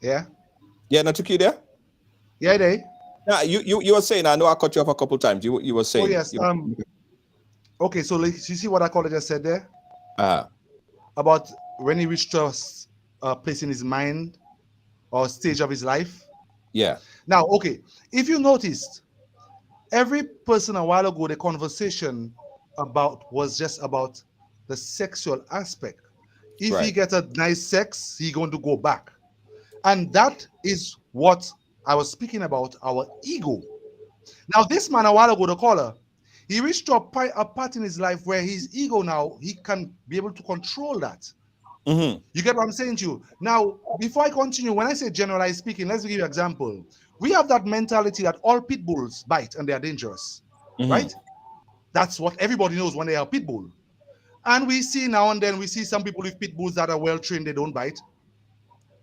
Yeah. Yeah, Natuki there? Yeah, they. Yeah, you were saying, I know I cut you off a couple times. You were saying. Oh, yes. Okay, so you see what our caller just said there? About when he reached a place in his mind or stage of his life. Yeah. Now, okay, if you noticed, every person a while ago, the conversation was just about the sexual aspect. If he gets a nice sex, he's going to go back. And that is what I was speaking about, our ego. Now, this man a while ago, the caller, he reached a part in his life where his ego now, he can be able to control that. You get what I'm saying to you? Now, before I continue, when I say generalized speaking, let's give you an example. We have that mentality that all pit bulls bite and they are dangerous, right? That's what everybody knows when they are pit bull. And we see now and then, we see some people with pit bulls that are well-trained, they don't bite.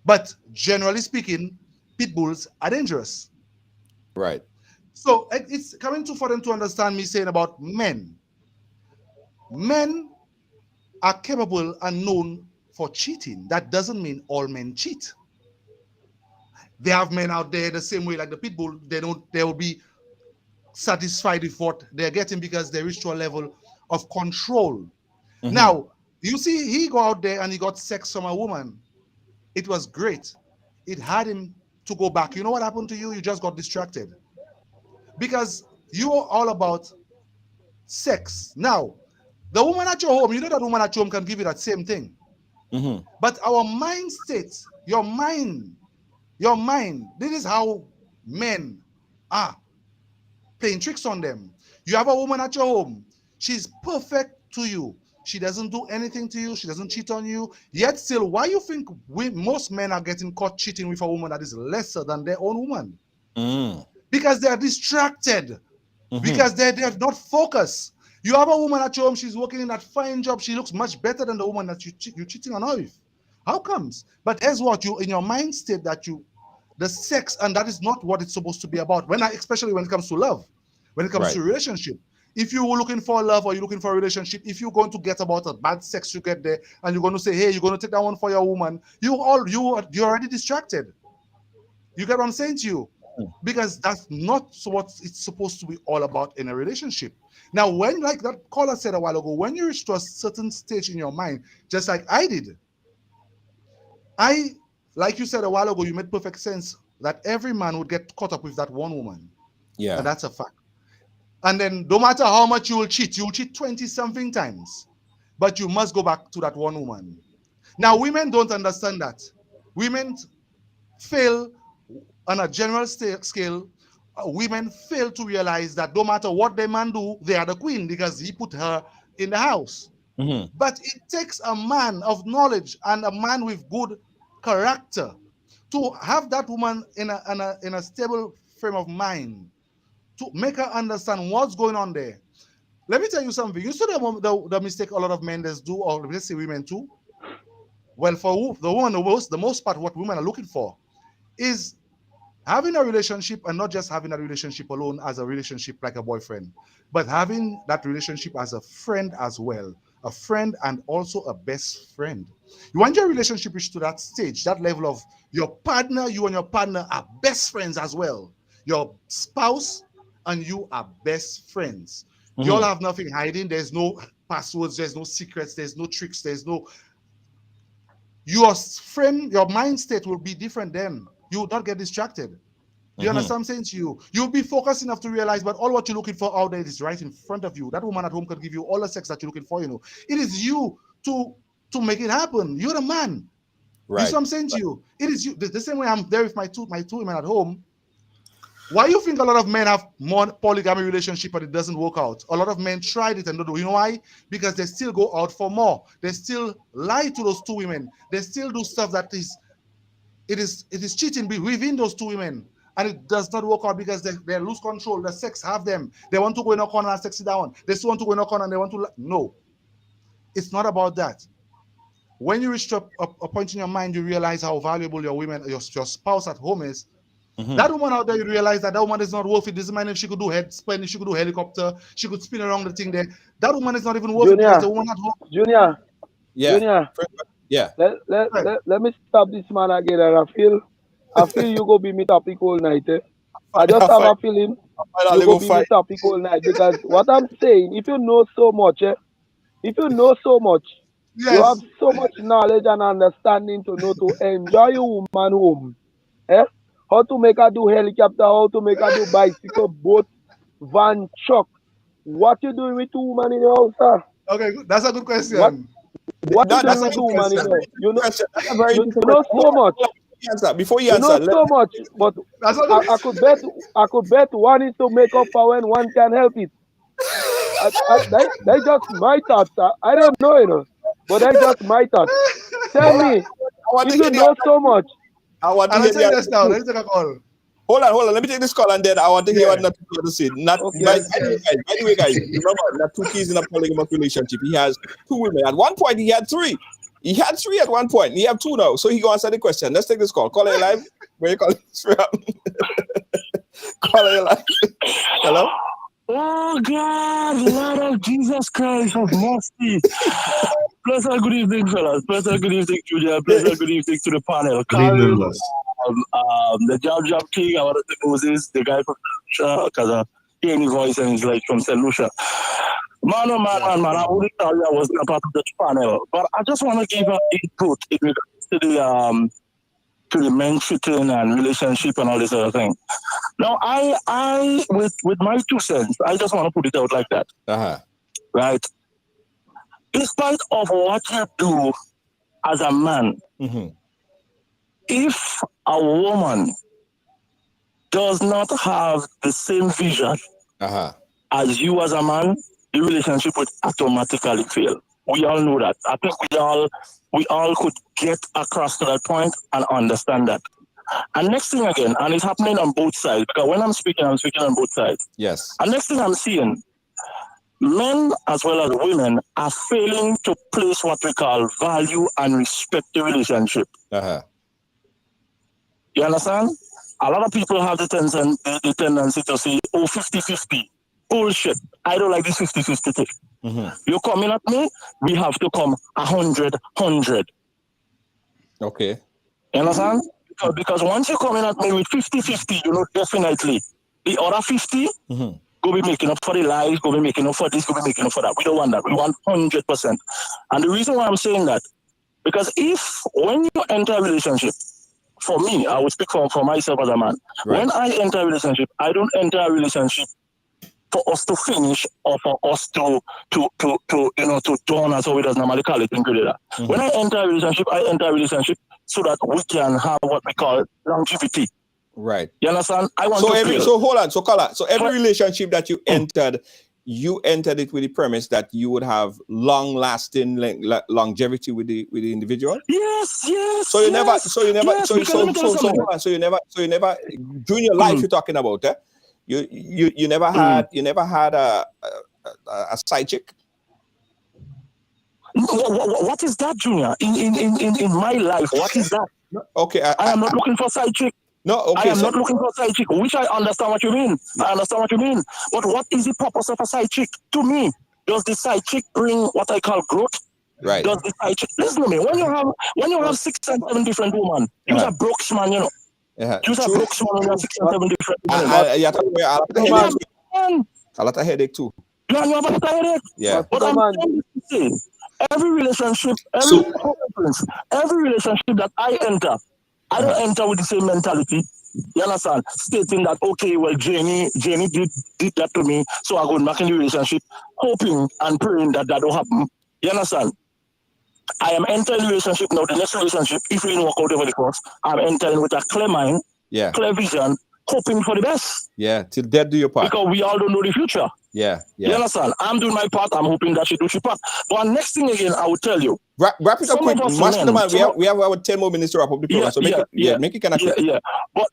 But generally speaking, pit bulls are dangerous. Right. So it's coming for them to understand me saying about men. Men are capable and known for cheating. That doesn't mean all men cheat. They have men out there the same way like the pit bull. They will be satisfied with what they're getting because they reach to a level of control. Now, you see, he go out there and he got sex from a woman. It was great. It had him to go back. You know what happened to you? You just got distracted. Because you are all about sex. Now, the woman at your home, you know that woman at your home can give you that same thing. But our mind states, your mind, this is how men are playing tricks on them. You have a woman at your home. She's perfect to you. She doesn't do anything to you. She doesn't cheat on you. Yet still, why you think most men are getting caught cheating with a woman that is lesser than their own woman? Because they are distracted. Because they're not focused. You have a woman at your home, she's working in that fine job, she looks much better than the woman that you're cheating on her with. How comes? But here's what, you in your mind state that the sex, and that is not what it's supposed to be about. Especially when it comes to love, when it comes to relationship. If you were looking for love or you're looking for a relationship, if you're going to get about a bad sex you get there, and you're going to say, hey, you're going to take that one for your woman, you're already distracted. You get what I'm saying to you? Because that's not what it's supposed to be all about in a relationship. Now, when, like that caller said a while ago, when you reach to a certain stage in your mind, just like I did, like you said a while ago, you made perfect sense that every man would get caught up with that one woman. Yeah. And that's a fact. And then no matter how much you'll cheat 20-something times, but you must go back to that one woman. Now, women don't understand that. Women fail on a general scale. Women fail to realize that no matter what the man do, they are the queen because he put her in the house. But it takes a man of knowledge and a man with good character to have that woman in a stable frame of mind, to make her understand what's going on there. Let me tell you something. You see the mistake a lot of men do, or let's say women too. Well, for the woman, the most part, what women are looking for is having a relationship, and not just having a relationship alone as a relationship like a boyfriend, but having that relationship as a friend as well. A friend and also a best friend. You want your relationship reach to that stage, that level of your partner, you and your partner are best friends as well. Your spouse and you are best friends. You all have nothing hiding. There's no passwords, there's no secrets, there's no tricks, there's no... Your friend, your mind state will be different then. You will not get distracted. Do you understand what I'm saying to you? You'll be focused enough to realize, but all what you're looking for out there is right in front of you. That woman at home can give you all the sex that you're looking for, you know. It is you to make it happen. You're the man. Right. You see what I'm saying to you? It is you. The same way I'm there with my two women at home. Why you think a lot of men have more polygamy relationship but it doesn't work out? A lot of men tried it and don't do. You know why? Because they still go out for more. They still lie to those two women. They still do stuff that it is cheating within those two women. And it does not work out because they lose control. The sex have them. They want to go in a corner and sex it down. They still want to go in a corner and they want to... No. It's not about that. When you reach to a point in your mind, you realize how valuable your spouse at home is. That woman out there, you realize that woman is not worth it. Doesn't matter if she could do head spin, she could do helicopter, she could spin around the thing there. That woman is not even worth it because the woman at home... Junior. Yeah. Let me stop this man again. And I feel you go be me topic all night. I just have a feeling you go be me topic all night because what I'm saying, if you know so much, you have so much knowledge and understanding to know to enjoy your woman home. How to make her do helicopter, how to make her do bicycle, boat, van, truck. What you doing with two women in your house, sir? Okay, that's a good question. What you doing with two women in your house? You know so much. Before you answer, you know so much, but I could bet one is to make up for when one can help it. They just my thoughts. I don't know, you know, but they just my thoughts. Tell me, if you know so much. I want to hear this now. Let's take a call. Hold on. Let me take this call and then I want to hear what Natuki to say. By the way, guys, remember Natuki is in a polygamous relationship. He has two women. At one point, he had three. He had three at one point. He have two now. So he go answer the question. Let's take this call. Call it live. Where you calling from? Call it live. Hello? Oh God, Lord of Jesus Christ of mercy. Bless good evening, fellas. Bless good evening, Julia. Bless good evening to the panel. The Jab King, I want to know Moses, the guy from Lucia, because hearing his voice and he's like from St. Lucia. Man, I wouldn't tell you I wasn't a part of the panel, but I just want to give an input in regards to the men cheating and relationship and all this other thing. Now, I with my 2 cents, I just want to put it out like that. Right? In spite of what you do as a man, if a woman does not have the same vision as you as a man, the relationship would automatically fail. We all know that. I think we all could get across to that point and understand that. And next thing again, and it's happening on both sides, because when I'm speaking on both sides. Yes. And next thing I'm seeing, men as well as women are failing to place what we call value and respect the relationship. You understand? A lot of people have the tendency to say, oh, 50-50. Bullshit. I don't like this 50-50 thing. You coming at me, we have to come 100-100. Okay. You understand? Because once you're coming at me with 50-50, you know, definitely the other 50 go be making up for the lies, go be making up for this, go be making up for that. We don't want that. We want 100%. And the reason why I'm saying that, because when you enter a relationship, for me, I would speak for myself as a man. Right. When I enter a relationship, I don't enter a relationship for us to finish or for us to turn as we does normally call it in Grenada. When I enter a relationship so that we can have what we call longevity. Right. You understand? So hold on. So Kala, so every relationship that you entered it with the premise that you would have long-lasting longevity with the individual. Yes. So you never during your life you're talking about, you never had a side chick. What is that, Junior? In my life, what is that? Okay, I am not looking for side chick. No, okay. I am not looking for a side chick, which I understand what you mean. I understand what you mean. But what is the purpose of a side chick? To me, does the side chick bring what I call growth? Right. Does the side chick listen to me? When you have 6 and 7 different women, use a brooks man, you know. Use a brooks man when you have 6 and 7 different women. A lot of headache too. You have a lot of headache. Yeah. But I'm trying to say, every relationship that I enter, I don't enter with the same mentality. You understand? Stating that, okay, well, Jenny did that to me, so I go back in the relationship, hoping and praying that don't happen. You understand? I am entering the relationship now. The next relationship, if we didn't work out over the course, I'm entering with a clear mind, clear vision, hoping for the best. Yeah, till death do your part. Because we all don't know the future. Yeah. You understand? I'm doing my part. I'm hoping that she do her part. But next thing again, I will tell you. Wrap it up quick. We have our 10 more minutes to wrap up the program. So make it kind of quick. Yeah. But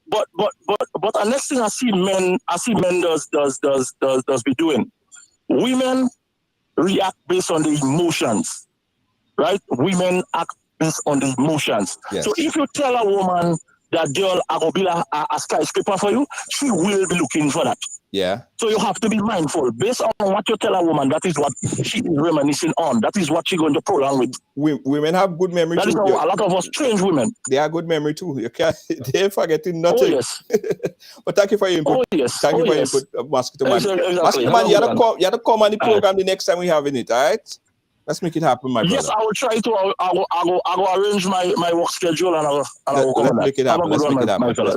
the next thing I see men does be doing. Women react based on the emotions. Right? Women act based on the emotions. Yes. So if you tell a woman that girl, I go build a skyscraper for you, she will be looking for that. Yeah. So you have to be mindful. Based on what you tell a woman, that is what she is reminiscing on. That is what she's going to prolong with. Women have good memory too. That is how a lot of us strange women. They have good memory too. You can't, they're forgetting nothing. Oh, yes. But thank you for your input. Oh, yes. Thank you for your input, Mosquito Man. Exactly. Mosquito Man, you have to come on the program the next time we have in it, all right? Let's make it happen, my brother. Yes, I will try to. I will arrange my work schedule and I will come on that. Let's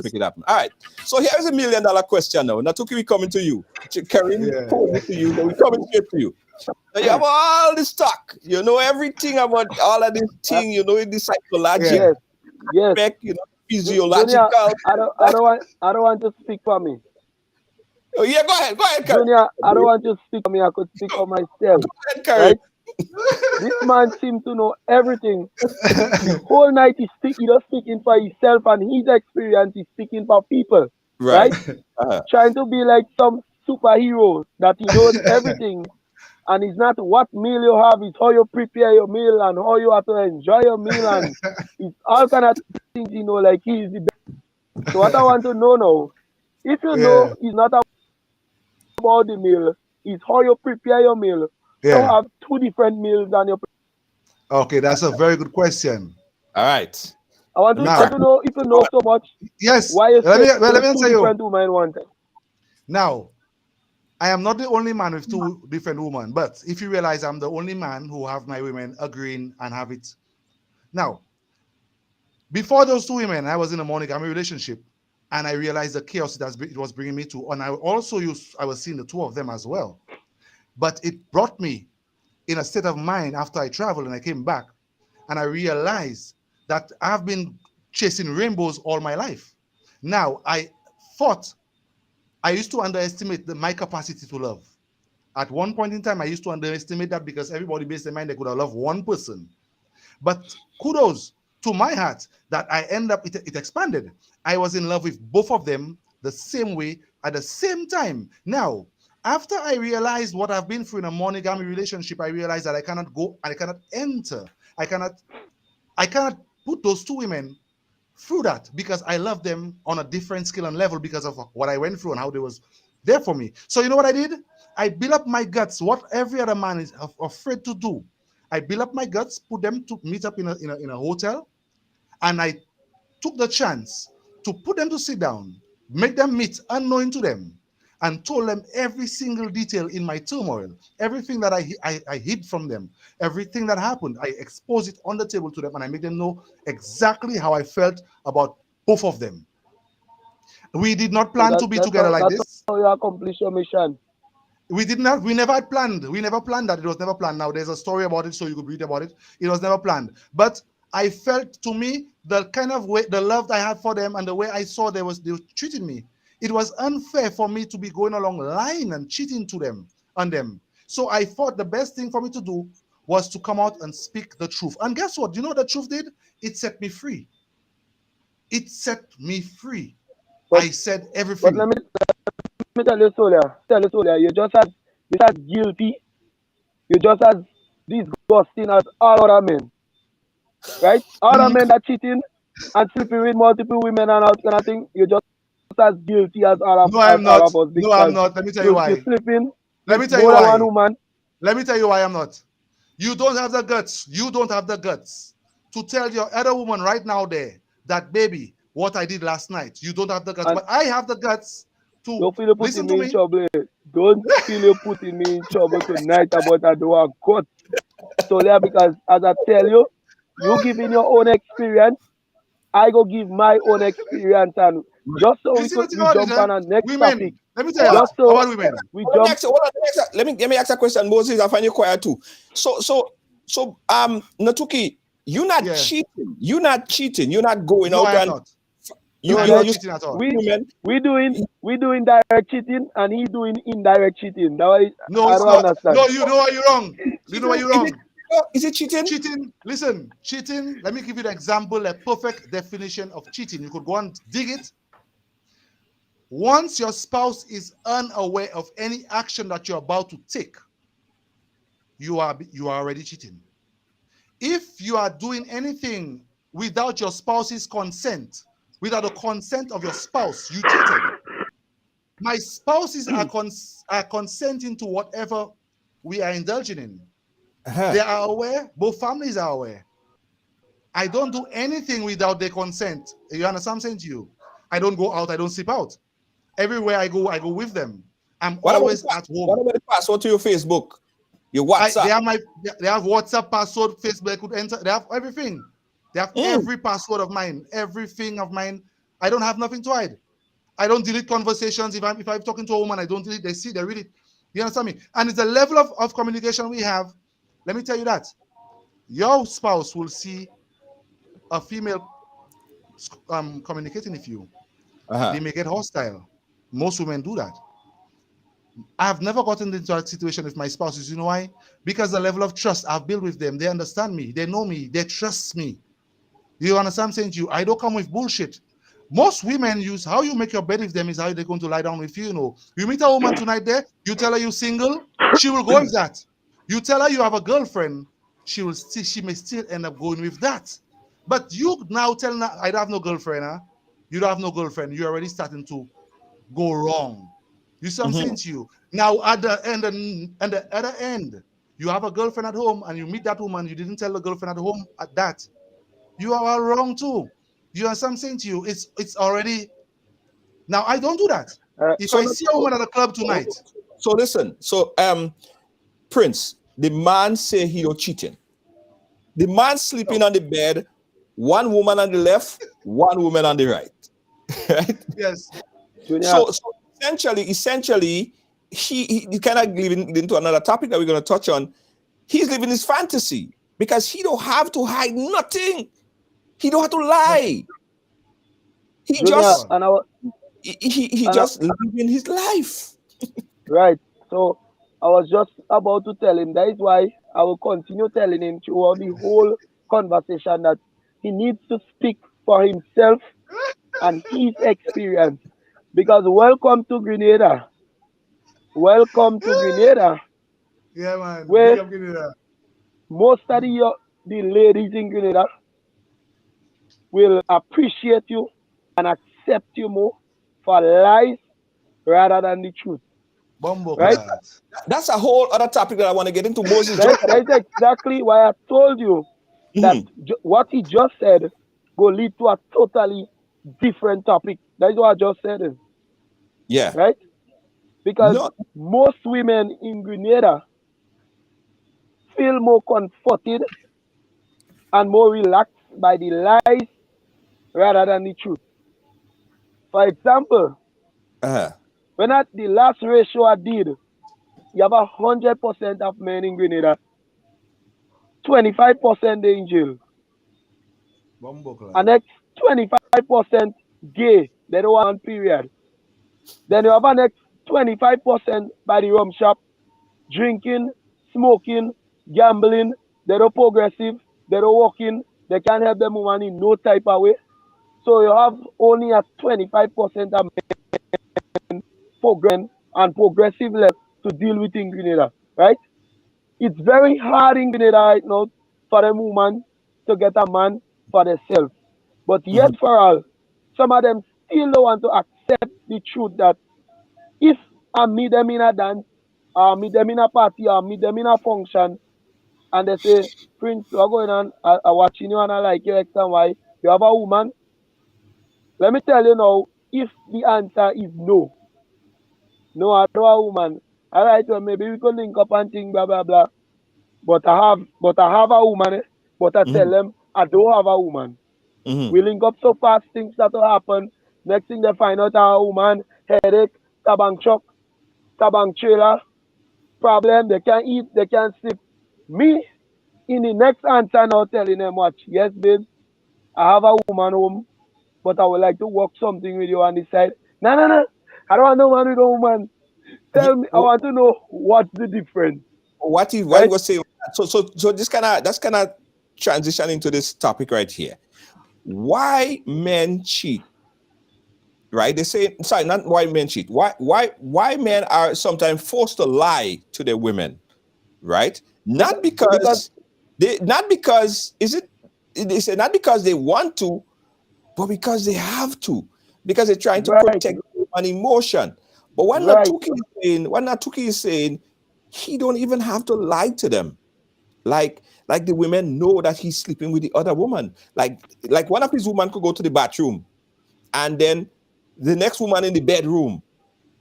make it happen. All right. So here is $1 million question now. Natuki, we coming to you. Karim, to you. Then we coming straight to you. Now you have all the stock. You know everything about all of this thing. You know the psychological, aspect, you know, physiological. Junior, I don't want to speak for me. Oh yeah, go ahead, Karim. Junior, I don't want to speak for me. I could speak for myself. Go ahead, Karim. Right? This man seems to know everything. The whole night he's just speaking for himself and his experience. He's speaking for people, right? Trying to be like some superhero that he knows everything, and it's not what meal you have, it's how you prepare your meal and how you have to enjoy your meal, and it's all kind of things, you know, like he's the best. So what I want to know now, if you know it's not about the meal, it's how you prepare your meal. You have 2 different meals on your. Okay, that's a very good question. All right. I want to know if you know so much. Yes. Why you let me answer you. Different women one time. Now, I am not the only man with 2 different women, but if you realize I'm the only man who have my women agreeing and have it. Now, before those 2 women, I was in a monogamy relationship, and I realized the chaos it was bringing me to. And I was seeing the 2 of them as well. But it brought me in a state of mind after I traveled and I came back, and I realized that I've been chasing rainbows all my life. Now, I thought I used to underestimate my capacity to love. At one point in time, I used to underestimate that because everybody based their mind they could have loved one person. But kudos to my heart that I end up, it expanded. I was in love with both of them the same way at the same time. Now, After I realized what I've been through in a monogamy relationship, I realized that I cannot go and I cannot enter. I cannot put those two women through that because I love them on a different skill and level because of what I went through and how they was there for me. So you know what I did? I built up my guts, what every other man is afraid to do. I built up my guts, put them to meet up in a hotel, and I took the chance to put them to sit down, make them meet unknowing to them, and told them every single detail in my turmoil, everything that I hid from them, everything that happened. I exposed it on the table to them, and I made them know exactly how I felt about both of them. We did not plan to be together like this. That's how you accomplish your mission. We did not. We never had planned. We never planned that. It was never planned. Now there's a story about it, so you could read about it. It was never planned. But I felt, to me, the kind of way, the love I had for them, and the way I saw they were treating me. It was unfair for me to be going along lying and cheating to them on them. So I thought the best thing for me to do was to come out and speak the truth. And guess what? You know what the truth did? It set me free. It set me free. I said everything. But let me tell you, Solia, you're just as guilty, you're just as disgusting as all other men. Right? All other men that cheating and sleeping with multiple women and all kind of thing, you're just as guilty as all of us. No, I'm not. Let me tell you why. You're sleeping. Let me tell you why. One woman. Let me tell you why I'm not. You don't have the guts. You don't have the guts to tell your other woman right now there that, baby, what I did last night. You don't have the guts, but I have the guts to don't feel you putting me in trouble. Don't feel you putting me in trouble tonight about I don't have guts. So yeah, because as I tell you, you giving your own experience, I go give my own experience, and just so we jump on a next topic. Let me tell you about women. Let me ask a question, Moses. I find you quiet too. So Natuki, you're not cheating. You're not cheating. You're not going out and not. You're not cheating at all. We doing direct cheating, and he doing indirect cheating. That way, no, I don't understand. No, you know why you're wrong. You know why you're wrong. Is it cheating? Cheating. Listen, cheating. Let me give you the example, a perfect definition of cheating. You could go and dig it. Once your spouse is unaware of any action that you're about to take, you are already cheating. If you are doing anything without your spouse's consent, without the consent of your spouse, you cheated. My spouses are consenting to whatever we are indulging in. They are aware. Both families are aware. I don't do anything without their consent. You understand what I'm saying to you? I don't go out. I don't sleep out. Everywhere I go with them. I'm always at home. What about the password to your Facebook? Your WhatsApp? They have WhatsApp password, Facebook. I could enter. They have everything. They have every password of mine, everything of mine. I don't have nothing to hide. I don't delete conversations. If I'm talking to a woman, I don't delete. They see, they read it. You understand me? And it's a level of communication we have. Let me tell you that your spouse will see a female communicating with you. They may get hostile. Most women do that. I have never gotten into a situation with my spouses. You know why? Because the level of trust I've built with them. They understand me. They know me. They trust me. You understand what I'm saying to you? I don't come with bullshit. Most women use how you make your bed with them is how they're going to lie down with you. You know, you meet a woman tonight there, you tell her you're single, she will go with that. You tell her you have a girlfriend, she may still end up going with that. But you now telling her, I don't have no girlfriend, huh? You don't have no girlfriend. You're already starting to go wrong. You see what I'm saying to you? Now at the other end, you have a girlfriend at home and you meet that woman, you didn't tell the girlfriend at home at that. You are wrong too. You understand what I'm saying to you? It's already. Now I don't do that. If I see a woman at a club tonight. So listen. So Prince, the man say he was cheating. The man sleeping on the bed, one woman on the left, one woman on the right. Right? Yes. So essentially, he kind of living into another topic that we're going to touch on. He's living his fantasy because he don't have to hide nothing. He don't have to lie. He just living his life. Right. So I was just about to tell him. That is why I will continue telling him throughout the whole conversation that he needs to speak for himself and his experience. Because welcome to Grenada. welcome to Grenada. Yeah, man. Where Big up Grenada. most of the ladies in Grenada will appreciate you and accept you more for lies rather than the truth. Bumbo Right? class. That's a whole other topic that I want to get into. Moses, That is exactly why I told you that what he just said will lead to a totally different topic. That is what I just said. yeah. Right? Because No. most women in Grenada feel more comforted and more relaxed by the lies rather than the truth. For example, when at the last ratio I did, you have 100% of men in Grenada, 25% in jail, Bumbo class. and next 25% gay, they don't want period. Then you have a next 25% by the rum shop, drinking, smoking, gambling, they don't progressive, they don't walking, they can't help them woman in no type of way. So you have only a 25% of men and progressive left to deal with in Grenada, right? It's very hard in Grenada right now for a woman to get a man for themselves. But yet for all, some of them still don't want to accept the truth that if I meet them in a dance, or meet them in a party, or meet them in a function, and they say, Prince, we're going on, I watching you and I like you X and Y, you have a woman. Let me tell you now, if the answer is no, I don't have a woman. All right, well, maybe we could link up and think, blah, blah, blah. But I have a woman, but I tell them I don't have a woman. We link up so fast, things that will happen. Next thing they find out a woman, headache, tabang truck, tabang trailer, problem, they can't eat, they can't sleep. Me, in the next answer now telling them what, yes, babe, I have a woman home, but I would like to work something with you on the side. No, I don't want no man with a woman. Tell me, I want to know what's the difference. What he was saying. So this that's kind of transition into this topic right here. Why men cheat? Right? They say, sorry, not why men cheat. Why men are sometimes forced to lie to their women, right? Not because they say not because they want to, but because they have to, because they're trying to protect an emotion. But what Natuki is saying, he don't even have to lie to them. Like the women know that he's sleeping with the other woman. Like one of his women could go to the bathroom, and then the next woman in the bedroom,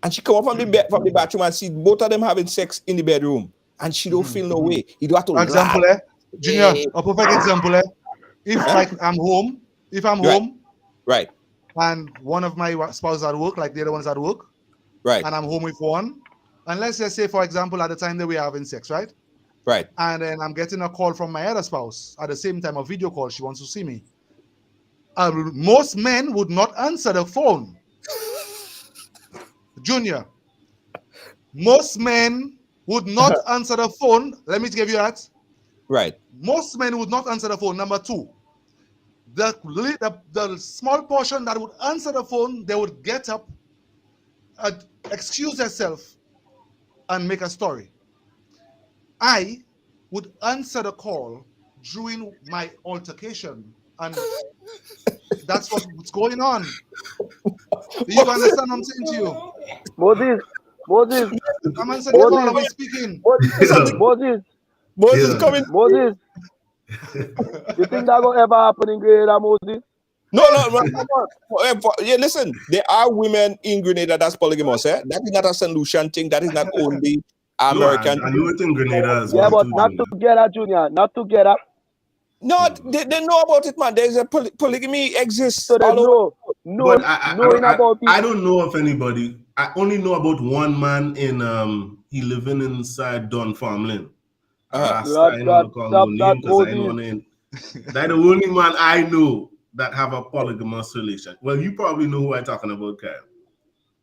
and she come up from the bathroom and see both of them having sex in the bedroom, and she don't feel no way. You do have to example, lie. Junior, a perfect example, if like I'm home, right, and one of my spouses at work, like the other one's at work, right, and I'm home with one, and let's just say, for example, at the time that we're having sex, right, and then I'm getting a call from my other spouse at the same time, a video call, she wants to see me. Most men would not answer the phone. Junior, most men would not answer the phone. Let me give you that. Right. Most men would not answer the phone. Number two, the small portion that would answer the phone, they would get up, excuse themselves, and make a story. I would answer the call during my altercation, and that's what's going on. Do you understand what I'm saying to you? Moses. I'm answering the call, I'm speaking. Moses coming. Moses. You think that will ever happen in Grenada, Moses? No. Yeah, listen, there are women in Grenada that's polygamous. That is not a solution thing. That is not only American. I know it in Grenada as well. Yeah, but not together, Junior. Not together. No, they know about it, man. There's a polygamy exists. So they know about it. I don't know of anybody. I only know about one man in he living inside Dunfermline. I don't call no name because I know name. That's the only man I know that have a polygamous relation. Well, you probably know who I'm talking about, Kyle.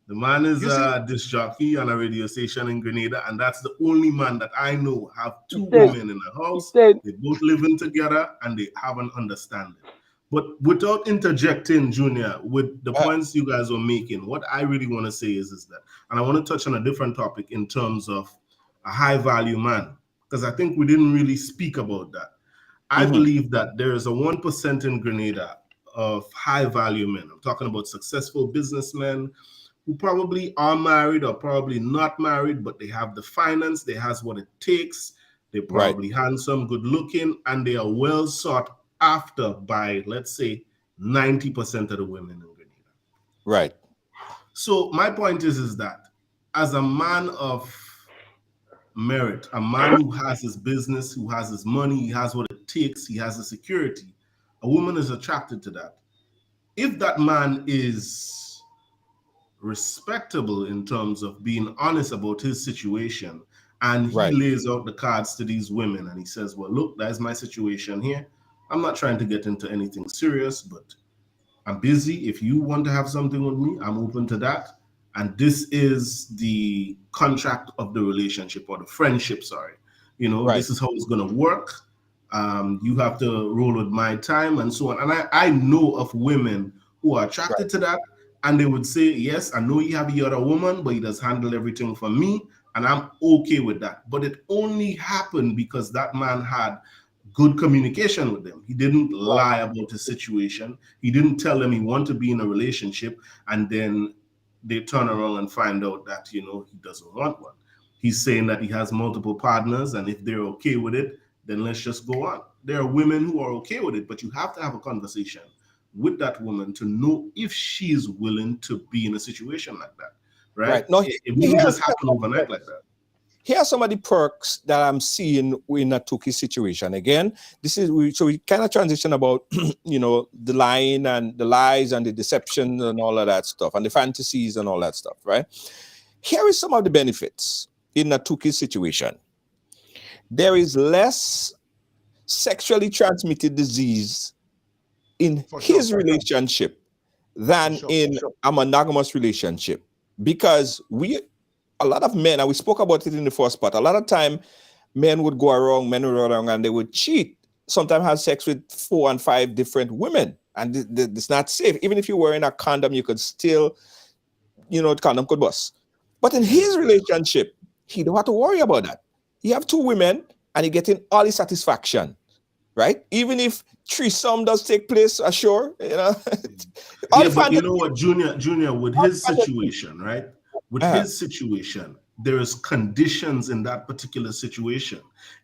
The man is a disc jockey on a radio station in Grenada, and that's the only man that I know have two women in the house. They both living together and they have an understanding. But without interjecting, Junior, with the points you guys are making, what I really want to say is that, and I want to touch on a different topic in terms of a high value man, because I think we didn't really speak about that. I believe that there is a 1% in Grenada of high value men. I'm talking about successful businessmen who probably are married or probably not married, but they have the finance, they has what it takes. They're probably handsome, good looking, and they are well sought after by, let's say, 90% of the women in Grenada. Right. So my point is that as a man of merit, a man who has his business, who has his money, he has what it takes, he has the security, a woman is attracted to that. If that man is respectable in terms of being honest about his situation, and he lays out the cards to these women and he says, well, look, that's my situation here. I'm not trying to get into anything serious, but I'm busy. If you want to have something with me, I'm open to that. And this is the contract of the relationship or the friendship, sorry. You know, this is how it's going to work. You have to roll with my time and so on. And I know of women who are attracted to that. And they would say, yes, I know you have your other woman, but he does handle everything for me. And I'm okay with that. But it only happened because that man had good communication with them. He didn't lie about his situation. He didn't tell them he wanted to be in a relationship. And then they turn around and find out that, you know, he doesn't want one. He's saying that he has multiple partners. And if they're okay with it, then let's just go on. There are women who are okay with it, but you have to have a conversation with that woman to know if she's willing to be in a situation like that, right? No, it wouldn't just happen overnight like that. Here are some of the perks that I'm seeing in a Tuki situation. Again, this is so we kind of transition about you know, the lying and the lies and the deception and all of that stuff and the fantasies and all that stuff, right? Here is some of the benefits in a Tuki situation. There is less sexually transmitted disease in his relationship than in a monogamous relationship, because a lot of men, and we spoke about it in the first part, a lot of time men would go around and they would cheat, sometimes have sex with 4 and 5 different women, and it's not safe. Even if you were in a condom, you could still, you know, the condom could bust. But in his relationship, he don't have to worry about that. He have 2 women and he getting all his satisfaction, right? Even if threesome does take place ashore, you know. But you know what, Junior, with his situation, right? With his situation, there is conditions in that particular situation.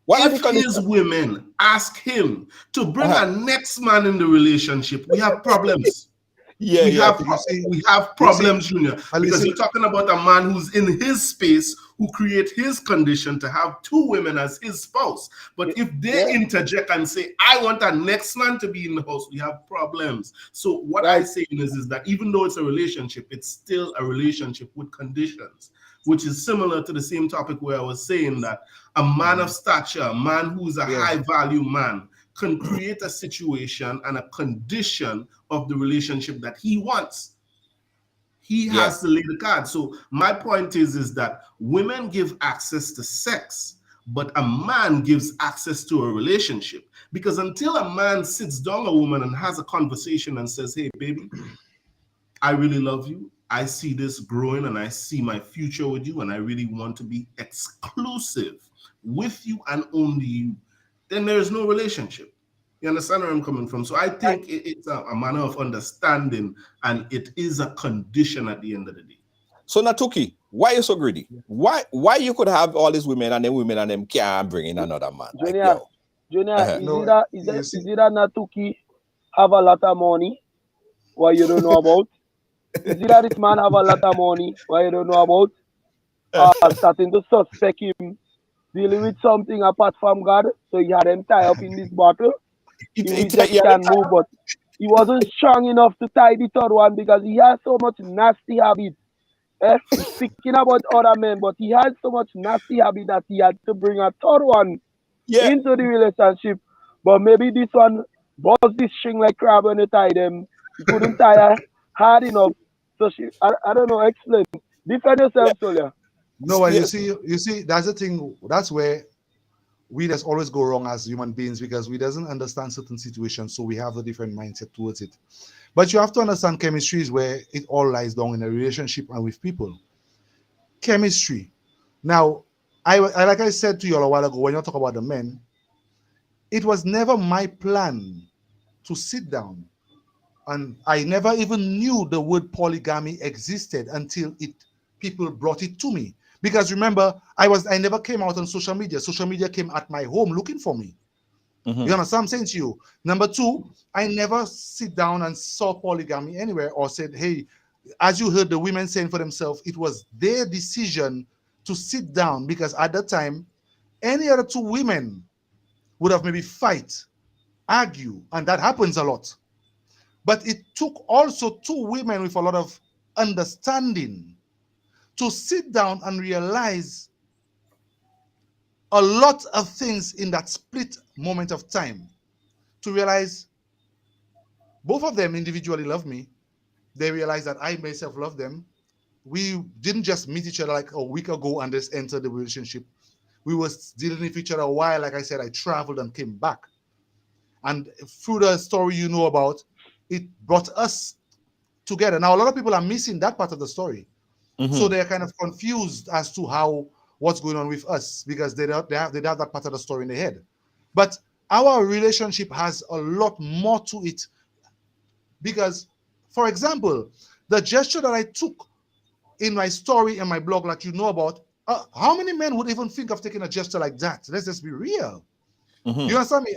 If his women ask him to bring a next man in the relationship, we have problems. We have problems, Junior, because you're talking about a man who's in his space, who create his condition to have 2 women as his spouse. But if they interject and say, I want a next man to be in the house, we have problems. So what I'm saying is that even though it's a relationship, it's still a relationship with conditions, which is similar to the same topic where I was saying that a man of stature, a man who's a high value man, can create a situation and a condition of the relationship that he wants. He has to lay the card. So my point is that women give access to sex, but a man gives access to a relationship. Because until a man sits down a woman and has a conversation and says, hey, baby, I really love you. I see this growing and I see my future with you and I really want to be exclusive with you and only you, then there is no relationship. You understand where I'm coming from? So I think it's a manner of understanding, and it is a condition at the end of the day. So Natuki, why are you so greedy? Why you could have all these women and them can't bring in another man? Junior, is it that Natuki have a lot of money what you don't know about? Is it that this man have a lot of money what you don't know about? Starting to suspect him dealing with something apart from God, so he had him tied up in this bottle. He just can't move, but he wasn't strong enough to tie the 3rd one because he has so much nasty habit. He's speaking about other men, but he had so much nasty habit that he had to bring a 3rd one into the relationship. But maybe this one buzzed this string like crab when they tie them. He couldn't tie her hard enough. So I don't know, explain. Defend yourself, Solia. No, you see, that's the thing. That's where we just always go wrong as human beings because we doesn't understand certain situations, so we have a different mindset towards it. But you have to understand chemistry is where it all lies down in a relationship and with people. Chemistry. Now, I like I said to you all a while ago when you talk about the men, it was never my plan to sit down, and I never even knew the word polygamy existed until people brought it to me. Because remember, I never came out on social media. Social media came at my home looking for me. You understand what I'm saying to you? Number two, I never sit down and saw polygamy anywhere or said, hey, as you heard the women saying for themselves, it was their decision to sit down, because at that time, any other two women would have maybe fight, argue, and that happens a lot. But it took also two women with a lot of understanding to sit down and realize a lot of things in that split moment of time, to realize both of them individually love me. They realize that I myself love them. We didn't just meet each other like a week ago and just enter the relationship. We were dealing with each other a while. Like I said, I traveled and came back. And through the story you know about, it brought us together. Now, a lot of people are missing that part of the story. So they're kind of confused as to what's going on with us, because they have that part of the story in their head. But our relationship has a lot more to it. Because, for example, the gesture that I took in my story and my blog that you know about, how many men would even think of taking a gesture like that? Let's just be real. You understand me?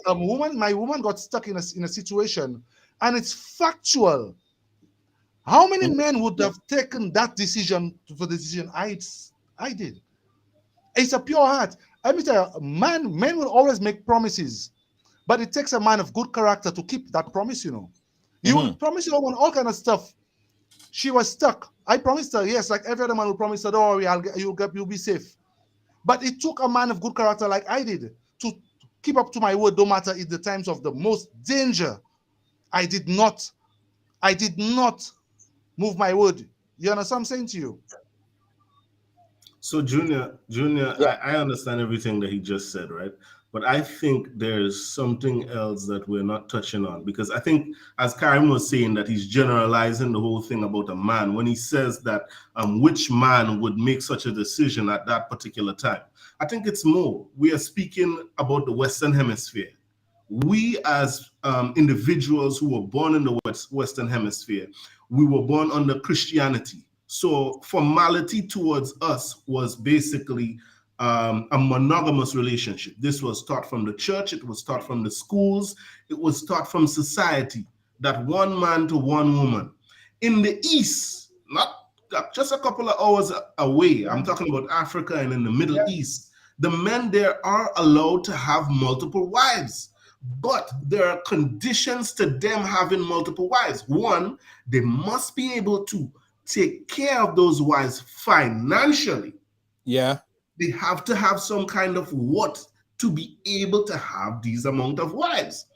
My woman got stuck in a situation, and it's factual. How many men would have taken that decision for the decision I did? It's a pure heart. Let me tell you, men will always make promises, but it takes a man of good character to keep that promise, you know. You will promise your woman all kind of stuff. She was stuck. I promised her, yes, like every other man will promise her, don't worry, you'll be safe. But it took a man of good character like I did to keep up to my word, no matter in the times of the most danger. I did not move my word. You understand what I'm saying to you? So Junior, Yeah. I understand everything that he just said, right? But I think there's something else that we're not touching on, because I think, as Karim was saying, that he's generalizing the whole thing about a man when he says that which man would make such a decision at that particular time. I think it's more. We are speaking about the Western Hemisphere. We as individuals who were born in the Western Hemisphere, we were born under Christianity. So formality towards us was basically a monogamous relationship. This was taught from the church, it was taught from the schools, it was taught from society, that one man to one woman. In the East, not just a couple of hours away, I'm talking about Africa and in the Middle East, the men there are allowed to have multiple wives. But there are conditions to them having multiple wives. One, they must be able to take care of those wives financially. Yeah. They have to have some kind of what to be able to have these amount of wives.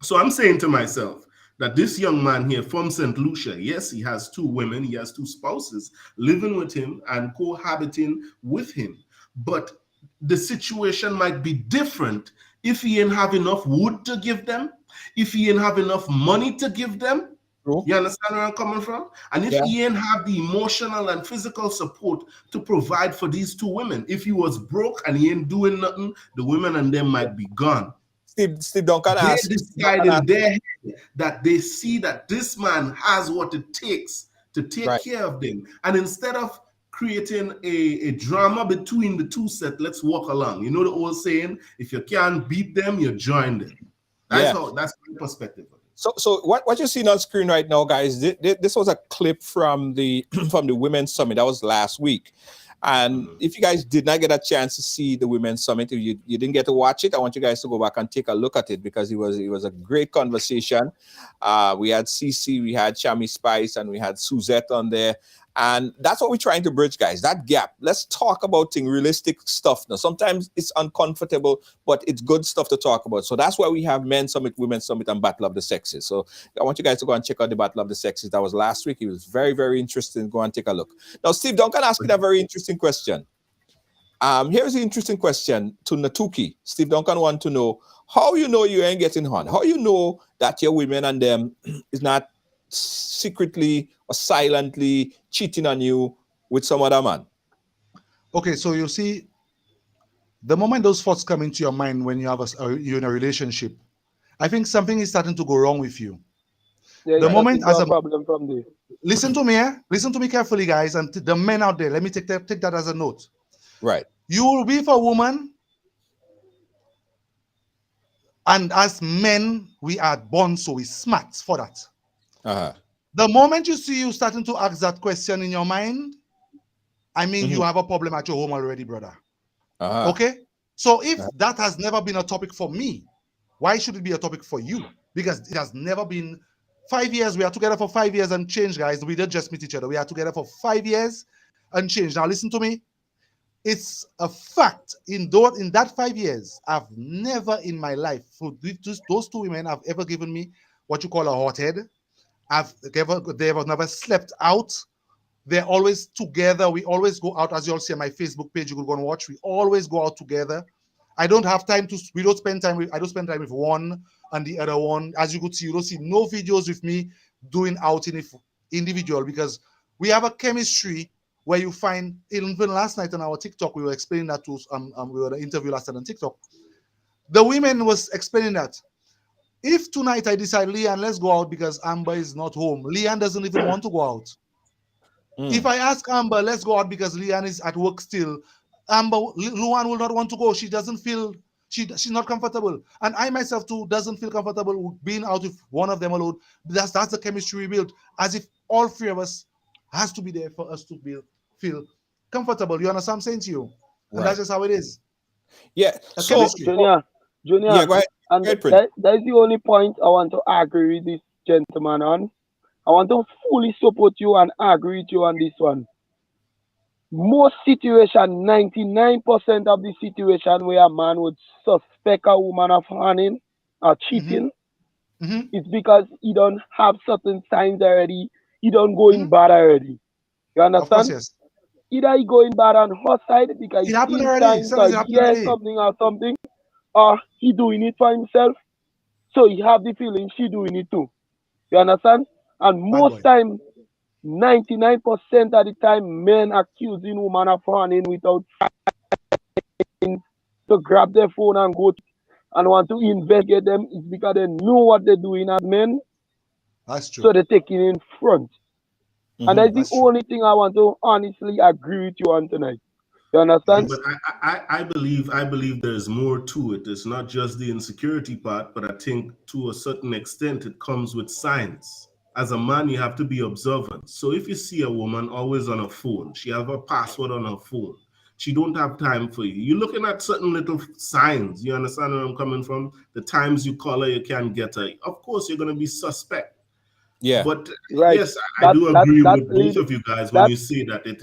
So I'm saying to myself that this young man here from St. Lucia, yes, he has two women, he has two spouses living with him and cohabiting with him. But the situation might be different if he ain't have enough wood to give them, if he ain't have enough money to give them. True. You understand where I'm coming from? And if he ain't have the emotional and physical support to provide for these two women, if he was broke and he ain't doing nothing, the women and them might be gone. Steve Duncan They decide in their head that they see that this man has what it takes to take care of them. And instead of creating a drama between the two sets, let's walk along. You know the old saying, if you can't beat them, you join them. That's my perspective. So what you're seeing on screen right now, guys, this was a clip from the from the Women's Summit. That was last week. And if you guys did not get a chance to see the Women's Summit, if you didn't get to watch it, I want you guys to go back and take a look at it, because it was a great conversation. We had Cece, we had Chami Spice, and we had Suzette on there. And that's what we're trying to bridge, guys, that gap. Let's talk about realistic stuff now. Sometimes it's uncomfortable, but it's good stuff to talk about. So that's why we have Men's Summit, Women's Summit, and Battle of the Sexes. So I want you guys to go and check out the Battle of the Sexes. That was last week. It was very, very interesting. Go and take a look. Now, Steve Duncan asking a very interesting question. Here's the interesting question to Natuki. Steve Duncan want to know how you know you ain't getting on. How you know that your women and them is not secretly or silently cheating on you with some other man. Okay, so you see, the moment those thoughts come into your mind when you have you're in a relationship, I think something is starting to go wrong with you. Yeah, the moment as a problem from there. Listen to me, listen to me carefully, guys, and the men out there. Let me take that as a note. Right. You will be for a woman, and as men, we are born so we smart for that. The moment you see you starting to ask that question in your mind, I mean, you have a problem at your home already, brother. Okay? So if that has never been a topic for me, why should it be a topic for you? Because it has never been. 5 years, we are together for 5 years and change, guys. We didn't just meet each other. We are together for 5 years and change. Now listen to me. It's a fact. In that 5 years, I've never in my life, for those two women, I've ever given me what you call a hothead. They have never slept out. They're always together. We always go out, as you all see on my Facebook page. You could go and watch. We always go out together. I don't have time to. I don't spend time with one and the other one. As you could see, you don't see no videos with me doing outing individual, because we have a chemistry where you find. Even last night on our TikTok, we were explaining that to we were the interview last night on TikTok. The women was explaining that if tonight I decide, Leanne, let's go out because Amber is not home. Leanne doesn't even want to go out. If I ask Amber, let's go out because Leanne is at work still, Luan will not want to go. She doesn't feel, she's not comfortable. And I myself too doesn't feel comfortable with being out with one of them alone. That's the chemistry we built, as if all three of us has to be there for us to feel comfortable. You understand what I'm saying to you? And that's just how it is. Yeah. So, Junior, yeah, go ahead. And that is the only point I want to agree with this gentleman on. I want to fully support you and agree with you on this one. Most situation, 99% of the situation where a man would suspect a woman of harming or cheating, it's because he don't have certain signs already. He don't go in bad already. You understand? Of course, yes. Either he go in bad on her side because he sees signs or hears something or something, or he doing it for himself. So he have the feeling she doing it too. You understand? And most time, 99% of the time, men accusing women of harming without to grab their phone and go and want to investigate them is because they know what they're doing as men. That's true. So they're taking in front. And that's the only thing I want to honestly agree with you on tonight. You understand? But I believe there's more to it. It's not just the insecurity part, but I think to a certain extent it comes with signs. As a man, you have to be observant. So if you see a woman always on her phone, she have a password on her phone, she don't have time for you. You're looking at certain little signs. You understand where I'm coming from? The times you call her, you can't get her. Of course, you're going to be suspect. Yeah. But yes, I do agree with both of you guys when you say that it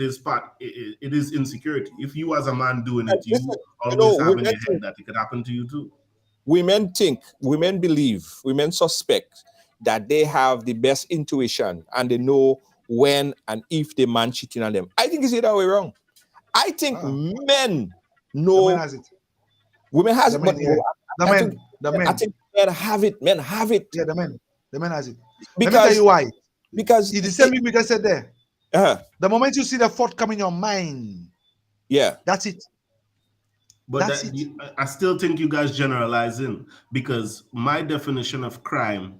is insecurity. If you as a man doing it, you always have in your head that it could happen to you too. Women believe, women suspect that they have the best intuition and they know when and if the man cheating on them. I think it's the other way wrong. I think men know. The man has it. Women has it, but the men. I think men have it. Men have it. Yeah, the men has it. Because, let me tell you why. Because it's the same thing I said there. The moment you see the thought come in your mind, that's it. But I still think you guys generalizing, because my definition of crime,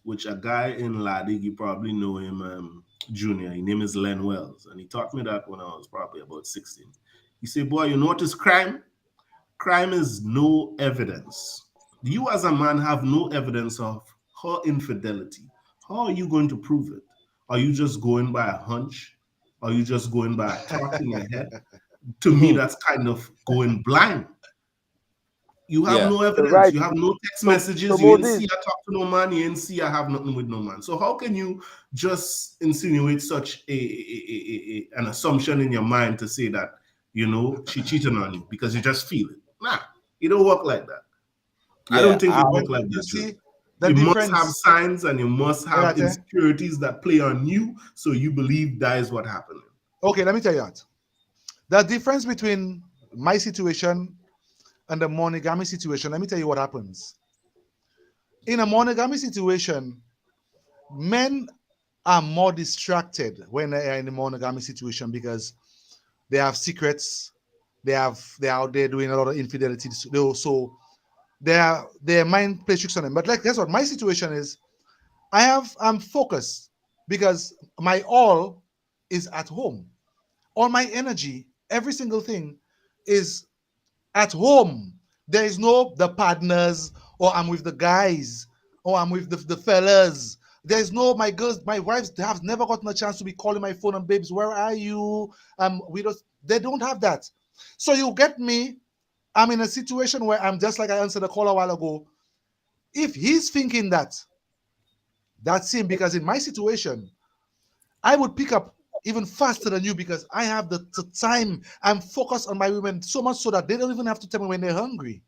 which a guy in Ladig, you probably know him, Junior, his name is Len Wells, and he taught me that when I was probably about 16. He said, boy, you know what is crime? Crime is no evidence. You as a man have no evidence of her infidelity. How are you going to prove it? Are you just going by a hunch? Are you just going by a thought in your head? To me, that's kind of going blind. You have no evidence. Right. You have no text messages. You didn't see her talk to no man. You didn't see her have nothing with no man. So how can you just insinuate such an assumption in your mind to say that, you know, she cheated on you because you just feel it? Nah, it don't work like that. I don't think it works like that. You must have signs and you must have insecurities that play on you, so you believe that is what happened. Okay, let me tell you that. The difference between my situation and the monogamy situation, let me tell you what happens. In a monogamy situation, men are more distracted when they are in a monogamy situation because they have secrets, they're out there doing a lot of infidelity. So their mind plays tricks on them. But like guess what? My situation is I'm focused because my all is at home. All my energy, every single thing is at home. There is no the partners, or I'm with the guys, or I'm with the fellas. There's no my girls, my wives have never gotten a chance to be calling my phone and babes, where are you? We don't they don't have that. So you get me, I'm in a situation where I'm just like I answered the call a while ago. If he's thinking that, that's him, because in my situation, I would pick up even faster than you because I have the time. I'm focused on my women so much so that they don't even have to tell me when they're hungry.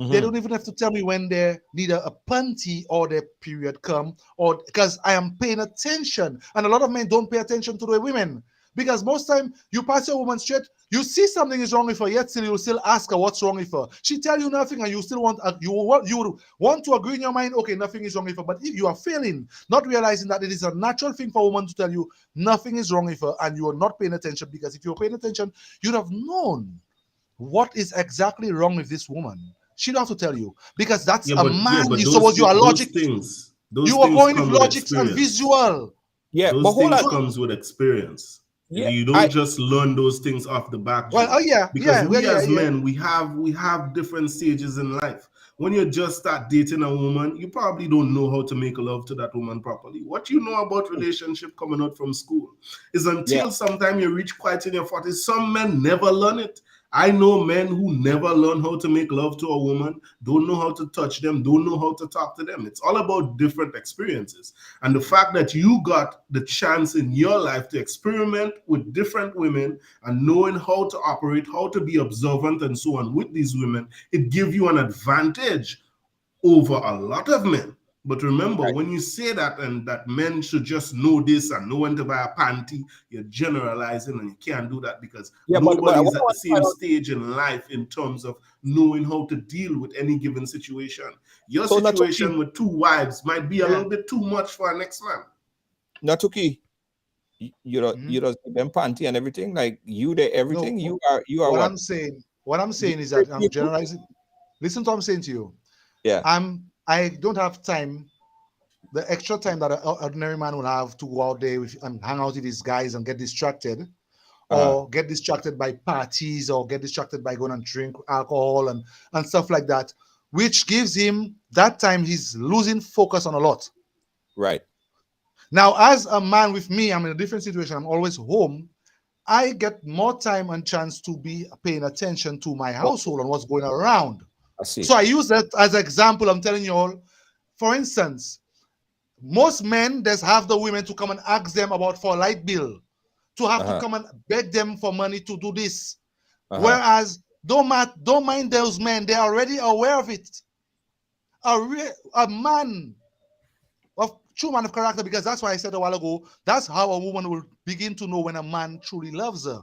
They don't even have to tell me when they need a panty or their period come, or because I am paying attention. And a lot of men don't pay attention to the women because most time you pass your woman straight, you see something is wrong with her, yet still you still ask her what's wrong with her. She tell you nothing, and you still want you want to agree in your mind, okay, nothing is wrong with her. But if you are failing, not realizing that it is a natural thing for a woman to tell you nothing is wrong with her, and you are not paying attention, because if you're paying attention, you'd have known what is exactly wrong with this woman. She don't have to tell you because that's a man. But You suppose you are logic. Those you are things going with come with logics and experience. visual. Yeah, those but hold things on. comes with experience. Yeah, you don't just learn those things off the back. Well, because we as men, we have different stages in life. When you just start dating a woman, you probably don't know how to make love to that woman properly. What you know about relationship coming out from school is until sometime you reach quite in your 40s. Some men never learn it. I know men who never learn how to make love to a woman, don't know how to touch them, don't know how to talk to them. It's all about different experiences. And the fact that you got the chance in your life to experiment with different women and knowing how to operate, how to be observant and so on with these women, it gives you an advantage over a lot of men. But remember, when you say that and that men should just know this and know when to buy a panty, you're generalizing, and you can't do that because nobody's at the same stage in life in terms of knowing how to deal with any given situation. Your situation with two wives might be a little bit too much for a next man. Natuki, you know, you know, them panty and everything, like you there, everything. No, you are what? What I'm saying is that I'm generalizing. Listen to what I'm saying to you. Yeah. I don't have time, the extra time that an ordinary man will have to go out there and hang out with these guys and get distracted, or get distracted by parties, or get distracted by going and drink alcohol and stuff like that, which gives him that time he's losing focus on a lot. Right. Now, as a man with me, I'm in a different situation. I'm always home. I get more time and chance to be paying attention to my household and what's going around. I see. So I use that as an example. I'm telling you all, for instance, most men just have the women to come and ask them about for a light bill, to have to come and beg them for money to do this. Whereas don't mind those men, they're already aware of it. A man of true man of character, because that's why I said a while ago, that's how a woman will begin to know when a man truly loves her.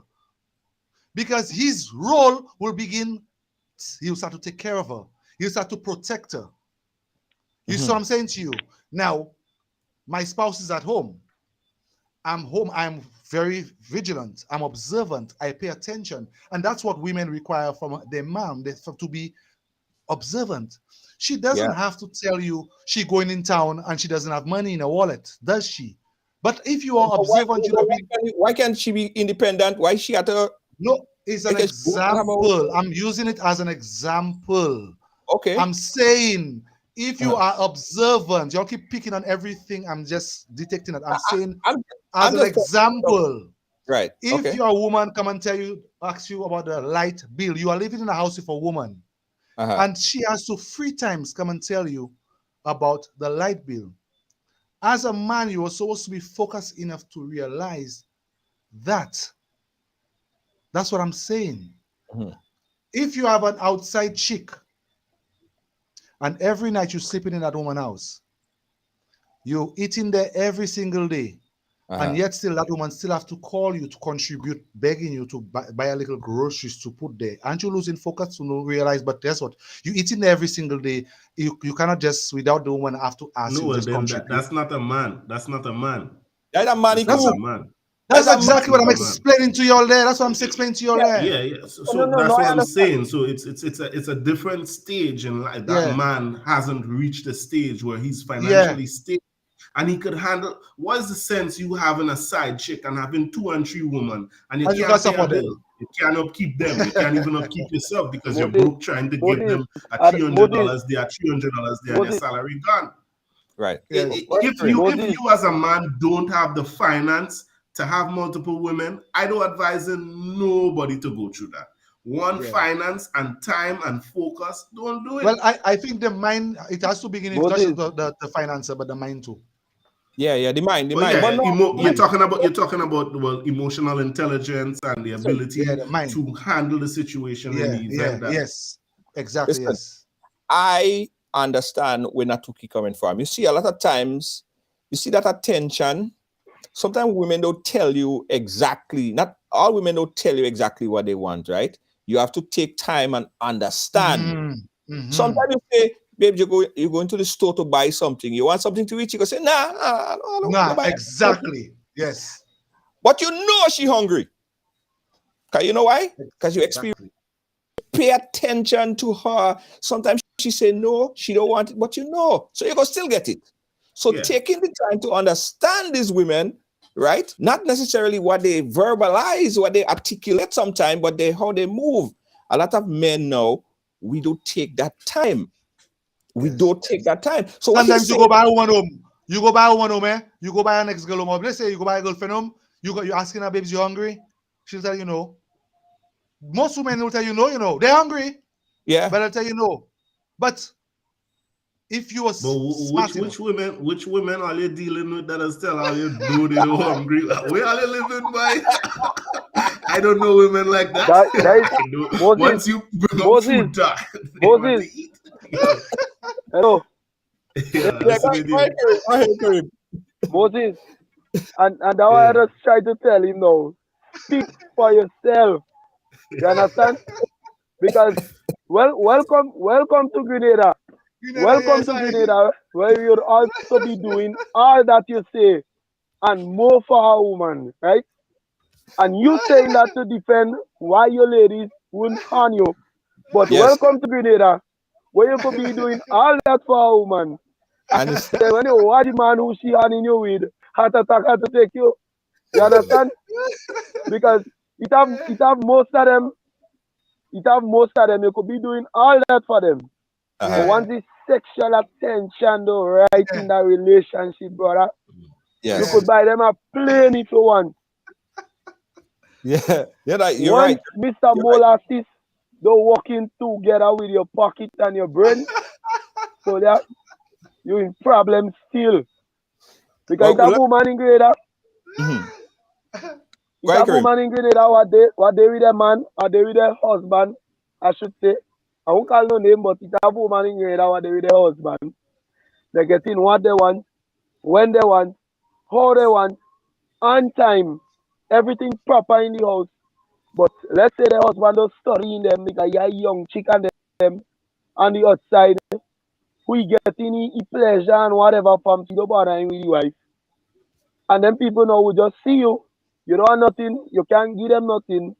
Because his role will begin, he'll start to take care of her. He'll start to protect her. You see what I'm saying to you? Now, my spouse is at home. I'm home. I'm very vigilant. I'm observant. I pay attention. And that's what women require from their mom, to be observant. She doesn't have to tell you she's going in town and she doesn't have money in her wallet, does she? But if you are observant, why can't she be independent? Why is she at her? No, it's an example. I'm using it as an example. Okay. I'm saying if you are observant, y'all keep picking on everything. I'm just detecting it. I'm saying as an example. Right. If your woman come and ask you about the light bill, you are living in a house with a woman, and she has to 3 times come and tell you about the light bill. As a man, you are supposed to be focused enough to realize that. That's what I'm saying. If you have an outside chick and every night you're sleeping in that woman's house, you're eating there every single day, and yet still that woman still have to call you to contribute, begging you to buy a little groceries to put there. Aren't you losing focus to not realize? But guess what? You eating every single day. You cannot just without the woman have to ask you just contribute. That's not a man. That's not a man. That's a man. That's not a man. That's exactly what I'm explaining to you all there. That's what I'm explaining to you all there. Yeah. So that's what I'm saying. So it's a different stage in life. That man hasn't reached a stage where he's financially stable. And he could handle. What is the sense you having a side chick and having 2 and 3 women and you can't pay a bill? You can't upkeep them. You can't even upkeep yourself because you're broke trying to give them a $300 there, $300 there, and your salary gone. Right. If you as a man don't have the finance to have multiple women, I don't advise nobody to go through that. Finance and time and focus, don't do it. Well, I think the mind, it has to begin with the financer, but the mind too. Yeah, the mind. You're talking about emotional intelligence and the ability to handle the situation in the event that. Yes, exactly. Listen, yes. I understand where Natuki coming from. You see, a lot of times, you see that attention. Sometimes women don't tell you exactly. Not all women don't tell you exactly what they want, right? You have to take time and understand. Sometimes you say, babe, you go into the store to buy something. You want something to eat? You go say, nah, exactly. Yes. But you know she hungry. Because you know why? Because you experience. Pay attention to her. Sometimes she say no, she don't want it, but you know. So you go still get it. So taking the time to understand these women, right? Not necessarily what they verbalize, what they articulate sometimes, but how they move. A lot of men now, we don't take that time. We don't take that time. So sometimes you go buy one home. You go buy one home, eh? You go buy an ex-girl home. Let's say you go buy a girlfriend home. You're asking her, babes, you hungry? She'll tell you no. Most women will tell you no, they're hungry. Yeah. But I'll tell you no. But if you were which women are you dealing with that are still out here they're hungry? Where are you living by? I don't know women like that. Once you bring up food talk, they want to eat. Hello. Moses. And that I just try to tell him now. Speak for yourself. You understand? Because welcome to Grenada. Welcome to Grenada, where you'll also be doing all that you say and more for our woman, right? And you saying that to defend why your ladies wouldn't harm you. But welcome to Grenada, where you could be doing all that for our woman. And when you watch the man who she harming you with, heart attack had to take you. You understand? Because it have most of them. You could be doing all that for them. But once the sexual attention though, right in that relationship, brother, you could buy them a plane if you want. You're once right. Mr. Molasses, they're working together with your pocket and your brain, so that you're in problem still. Because that woman in Grenada, woman in Grenada, what they with their man, or they with their husband, I should say. I won't call no name, but it's a woman in Grenada, what they with their husband. They're getting what they want, when they want, how they want, on time. Everything proper in the house. But let's say the husband was studying them because you're a young chick and them on the outside. We getting pleasure and whatever from you don't bother with your wife. And then people now will just see you. You don't have nothing. You can't give them nothing.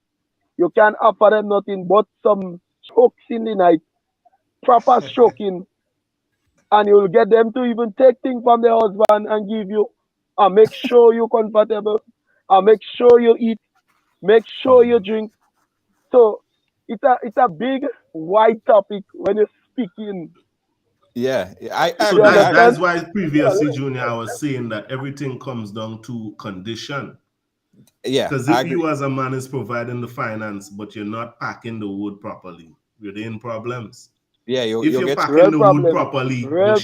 You can't offer them nothing but some strokes in the night. Proper stroking. And you will get them to even take things from their husband and give you. And make sure you're comfortable. And make sure you eat. Make sure you drink. So it's a big wide topic when you're speaking. Yeah, that's why previously, Junior, I was saying that everything comes down to condition. Yeah, because if you as a man is providing the finance, but you're not packing the wood properly, you're in problems. Yeah, if you're packing the wood properly, but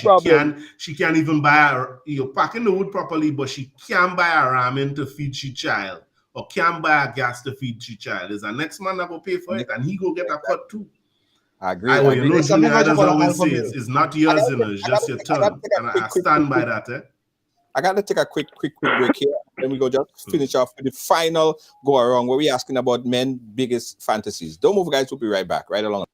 she can't even buy you're packing the wood properly, but she can't buy a ramen to feed she child, or can't buy a gas to feed she child. There's a next man that will pay for it, and he go get a cut too. I agree. You know, Junior, I just always say it's not yours, it's just your turn. And I stand by that. I got to take a quick break here. then we go just finish off with the final go around where we're asking about men's biggest fantasies. Don't move, guys. We'll be right back. Right along.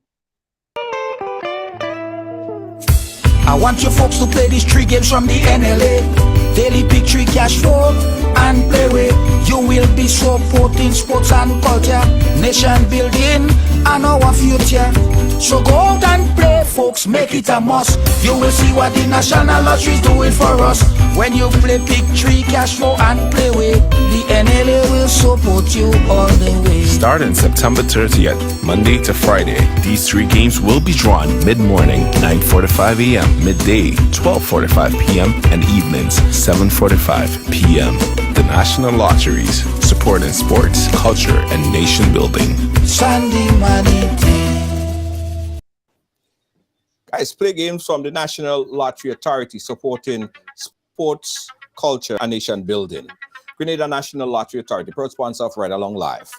I want you folks to play these 3 games from the NLA. Daily pick 3 cash flow and play with. You will be supporting sports and culture, nation building and our future. So go out and play, folks, make it a must. You will see what the National Lottery is doing for us. When you play pick 3 cash flow and play with, the NLA will support you all the way. Starting September 30th, Monday to Friday, these 3 games will be drawn mid-morning, 9:45 a.m., midday, 12:45 p.m., and evenings, 7:45 p.m. The National Lotteries, supporting sports, culture, and nation building. Sandy Manity. Guys, play games from the National Lottery Authority, supporting sports, culture, and nation building. Grenada National Lottery Authority, proud sponsor of Ridealong Live.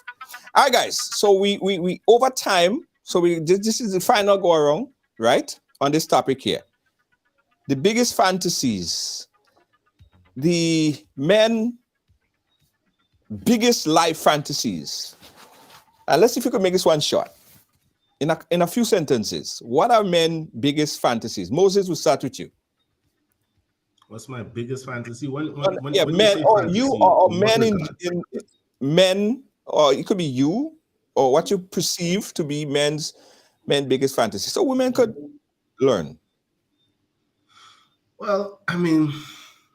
All right, guys. So we over time. So this is the final go around, right, on this topic here. The biggest fantasies, the men biggest life fantasies. And let's see if you can make this one short. In a few sentences, what are men biggest fantasies? Moses, we'll start with you. What's my biggest fantasy? When men, or fantasy, you, or men in men, or it could be you, or what you perceive to be men's biggest fantasy. So women could learn. Well, I mean,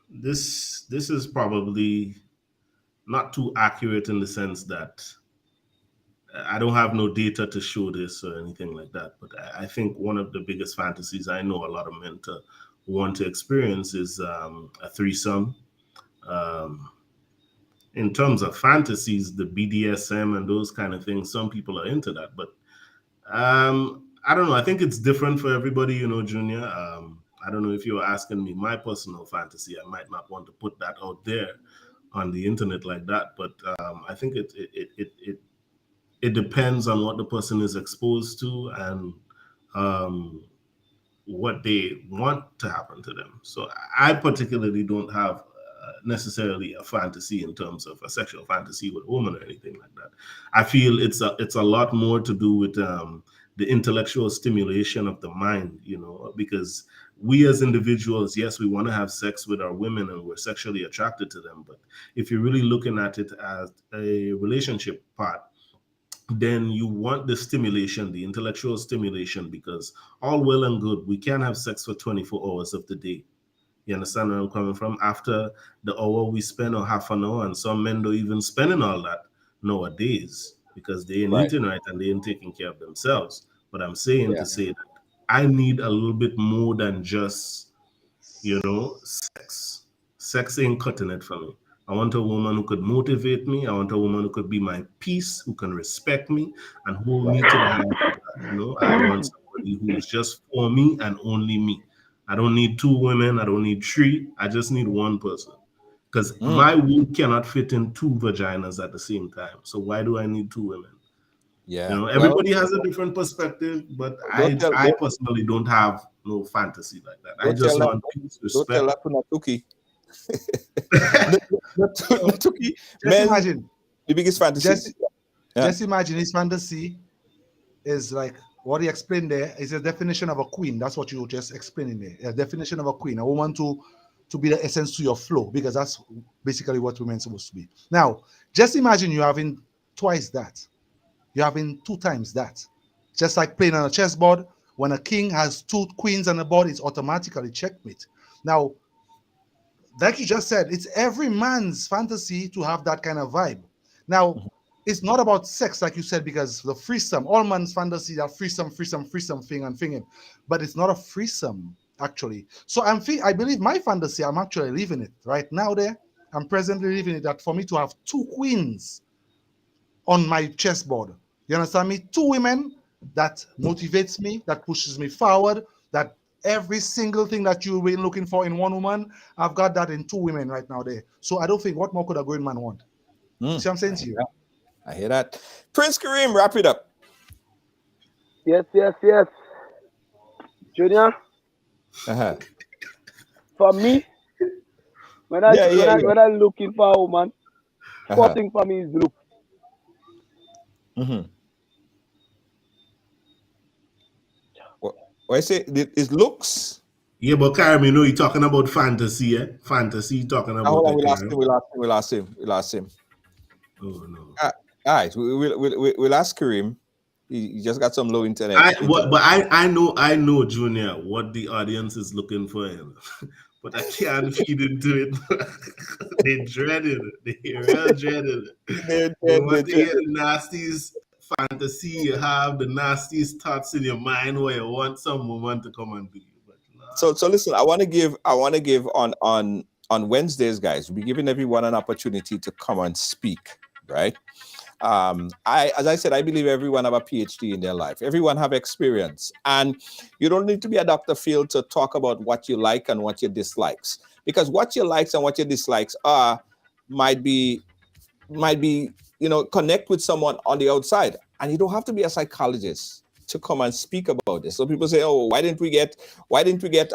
this is probably not too accurate in the sense that I don't have no data to show this or anything like that. But I think one of the biggest fantasies I know a lot of men to want to experience is a threesome. In terms of fantasies, the BDSM and those kind of things, some people are into that. But I don't know. I think it's different for everybody, you know, Junior. I don't know if you're asking me my personal fantasy. I might not want to put that out there on the internet like that. But I think it depends on what the person is exposed to and what they want to happen to them. So I particularly don't have necessarily a fantasy in terms of a sexual fantasy with a woman or anything like that. I feel it's a lot more to do with the intellectual stimulation of the mind, you know, because we as individuals, yes, we want to have sex with our women and we're sexually attracted to them. But if you're really looking at it as a relationship part, then you want the stimulation, the intellectual stimulation, because all well and good, we can have sex for 24 hours of the day. You understand where I'm coming from? After the hour we spend or half an hour, and some men don't even spending all that nowadays because they ain't eating right and they ain't taking care of themselves. But I'm saying to say that I need a little bit more than just, you know, sex. Sex ain't cutting it for me. I want a woman who could motivate me. I want a woman who could be my peace, who can respect me and hold me to the high. You know, I want somebody who's just for me and only me. I don't need 2 women. I don't need 3. I just need one person. Because my wood cannot fit in 2 vaginas at the same time. So why do I need 2 women? Yeah. You know, everybody has a different perspective, but I personally don't have no fantasy like that. I just want peace, respect. Don't tell that to Natuki. Just imagine the biggest fantasy. Just imagine his fantasy is like what he explained there is a definition of a queen. That's what you were just explaining there. A definition of a queen, a woman to be the essence to your flow, because that's basically what women are supposed to be. Now, just imagine you having twice that. You're having 2 times that. Just like playing on a chessboard, when a king has 2 queens on the board, it's automatically checkmate. Now, like you just said, it's every man's fantasy to have that kind of vibe. Now, it's not about sex, like you said, because the threesome, all man's fantasy are threesome thing and thinking, but it's not a threesome, actually. So I believe my fantasy, I'm actually living it right now there. I'm presently living it, that for me to have 2 queens on my chessboard. You understand me? 2 women that motivates me, that pushes me forward, that every single thing that you've been looking for in one woman, I've got that in 2 women right now there. So I don't think what more could a grown man want? See what I'm saying to you? I hear that. Prince Kareem, wrap it up. Yes. Junior, for me, When I looking for a woman, first thing for me is look. What I say? It looks. Yeah, but Karim, you know, you're talking about fantasy, eh? Fantasy, talking about Hold on, Karim. we'll ask him. Oh, no. All right, we'll ask Karim. He just got some low internet. I know, Junior, what the audience is looking for, but I can't feed into it. They dread it. They real dread it. They want to hear the nastiest fantasy you have, the nastiest thoughts in your mind where you want some woman to come and be. So listen, I want to give on Wednesdays, guys. We're giving everyone an opportunity to come and speak, right? As I said, I believe everyone have a PhD in their life. Everyone have experience, and you don't need to be a Dr. Phil to talk about what you like and what your dislikes, because what your likes and what your dislikes are might be connect with someone on the outside, and you don't have to be a psychologist to come and speak about this. So people say, "Oh, why didn't we get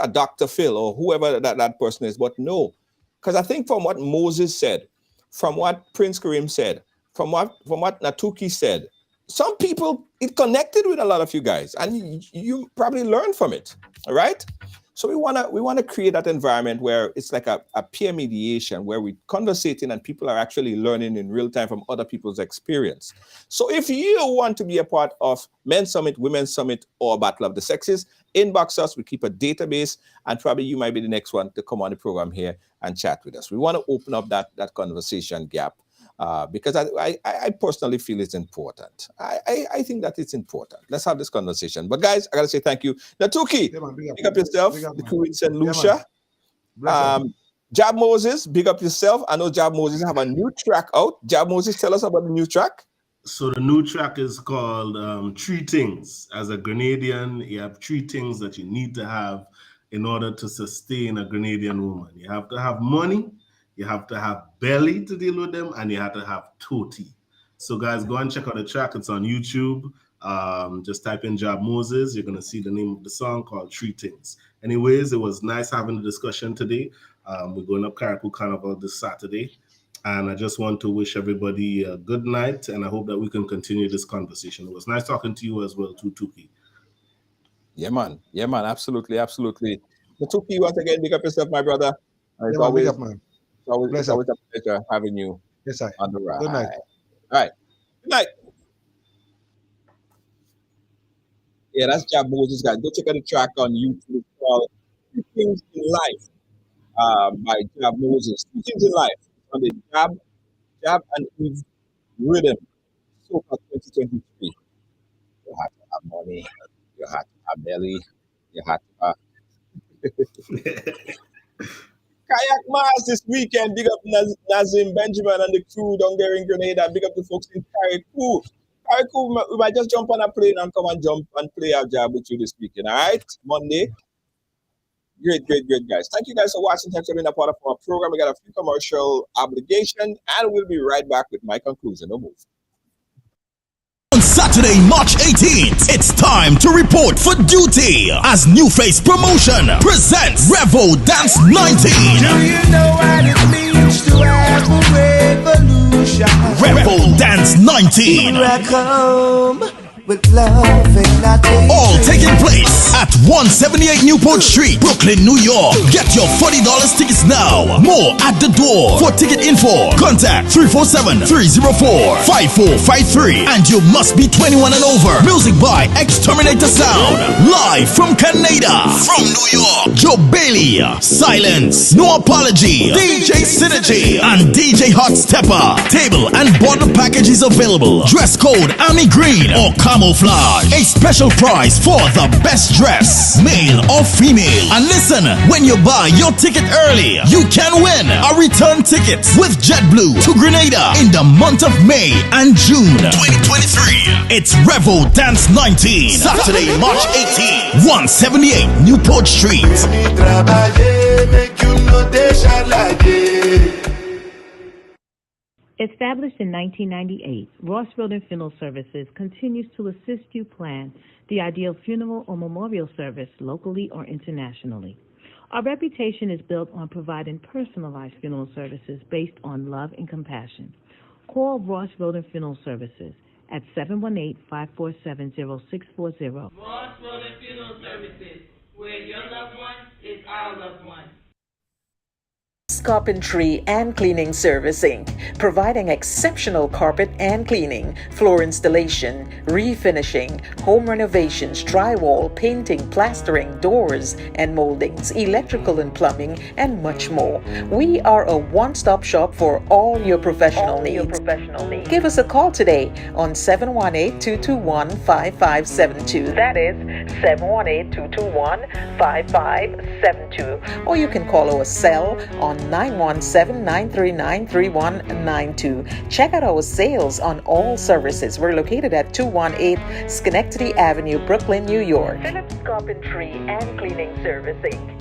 a Dr. Phil or whoever that person is?" But no, because I think from what Moses said, from what Prince Kareem said, from what Natuki said, some people, it connected with a lot of you guys, and you probably learned from it. All right. So we wanna create that environment where it's like a peer mediation, where we're conversating and people are actually learning in real time from other people's experience. So if you want to be a part of Men's Summit, Women's Summit, or Battle of the Sexes, inbox us. We keep a database, and probably you might be the next one to come on the program here and chat with us. We want to open up that conversation gap. Because I personally feel it's important. I think that it's important. Let's have this conversation. But guys, I gotta say thank you. Natuki, big up yourself. The crew in St. Lucia. Jab Moses, big up yourself. I know Jab Moses have a new track out. Jab Moses, tell us about the new track. So the new track is called 3 Things. As a Grenadian, you have 3 things that you need to have in order to sustain a Grenadian woman. You have to have money, you have to have belly to deal with them, and you have to have toti. So guys, go and check out the track. It's on YouTube. Just type in Jab Moses. You're going to see the name of the song called 3 Things. Anyways, it was nice having the discussion today. We're going up Caribou Carnival this Saturday. And I just want to wish everybody a good night. And I hope that we can continue this conversation. It was nice talking to you as well, too, Tuki. Yeah, man. Absolutely. Natuki, once again, big up yourself, my brother. It's big up, man. It's always a pleasure having you on the ride. Good night. All right. Good night. Yeah, that's Jab Moses, guys. Go check out the track on YouTube. It's called 3 Things in Life by Jab Moses. 3 Things in Life on the Jab and Eve Rhythm. So far 2023. You have to have money. You have to have belly. You have to have... Kayak Mars this weekend. Big up Nazim Benjamin and the crew down there in Grenada. Big up the folks in Caribou. We might just jump on a plane and come and jump and play our job with you this weekend. All right, Monday. Great, guys. Thank you guys for watching. Thanks for being a part of our program. We got a few commercial obligations, and we'll be right back with my conclusion. No move. On Saturday, March 18th, it's time to report for duty as New Face Promotion presents Revo Dance 19. Do you know what it means to have a revolution? Revo Dance 19. Here I come with love and nothing. All taking place at 178 Newport Street, Brooklyn, New York. Get your $40 tickets now. More at the door. For ticket info, contact 347-304-5453. And you must be 21 and over. Music by Exterminator Sound. Live from Canada. From New York, Joe Bailey. Silence. No Apology. DJ Synergy. And DJ Hot Stepper. Table and bottle package is available. Dress code Army Green or camouflage. A special prize for the best dress, male or female. And listen, when you buy your ticket early, you can win a return ticket with JetBlue to Grenada in the month of May and June 2023. It's Revo Dance 19, Saturday, March 18, 178 Newport Street. Established in 1998, Ross Road and Funeral Services continues to assist you plan the ideal funeral or memorial service locally or internationally. Our reputation is built on providing personalized funeral services based on love and compassion. Call Ross Roden Funeral Services at 718-547-0640. Ross Roden Funeral Services, where your loved one is our loved one. Carpentry and Cleaning Service Inc., providing exceptional carpet and cleaning, floor installation, refinishing, home renovations, drywall, painting, plastering, doors and moldings, electrical and plumbing, and much more. We are a one-stop shop for all your professional needs. Give us a call today on 718-221-5572. That is 718-221-5572. Or you can call our cell on 917-939-3192. Check out our sales on all services. We're located at 218 Schenectady Avenue, Brooklyn, New York. Phillips Carpentry and Cleaning Service Inc.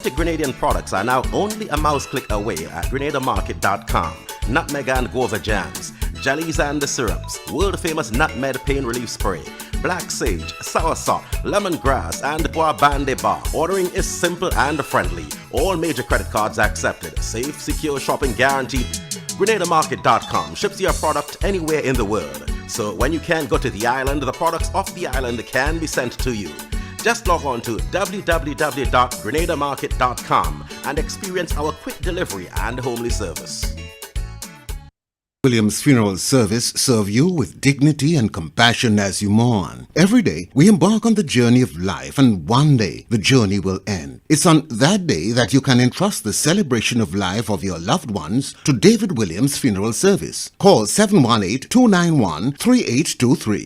Grenadian products are now only a mouse click away at GrenadaMarket.com. Nutmeg and guava jams, jellies and the syrups, world famous nutmeg pain relief spray, black sage, soursop, lemongrass, and guabande bar. Ordering is simple and friendly. All major credit cards accepted. Safe, secure shopping guaranteed. GrenadaMarket.com ships your product anywhere in the world. So when you can't go to the island, the products off the island can be sent to you. Just log on to www.grenadamarket.com and experience our quick delivery and homely service. Williams Funeral Service serve you with dignity and compassion as you mourn. Every day, we embark on the journey of life, and one day, the journey will end. It's on that day that you can entrust the celebration of life of your loved ones to David Williams Funeral Service. Call 718-291-3823.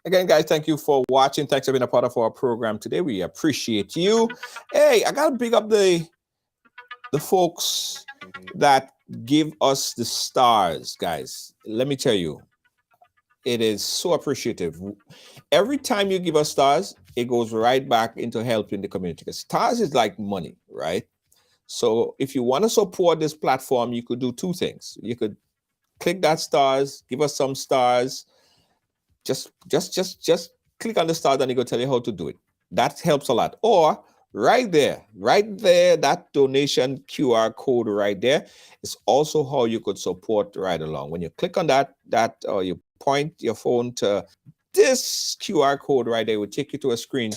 Again, guys, thank you for watching. Thanks for being a part of our program today. We appreciate you. Hey, I got to big up the folks that give us the stars, guys. Let me tell you, it is so appreciative. Every time you give us stars, it goes right back into helping the community. Because stars is like money, right? So if you want to support this platform, you could do two things. You could click that stars, give us some stars. Just click on the stars and it will tell you how to do it. That helps a lot. Or right there, that donation QR code right there is also how you could support Ridealong. When you click on that or you point your phone to this QR code right there, it will take you to a screen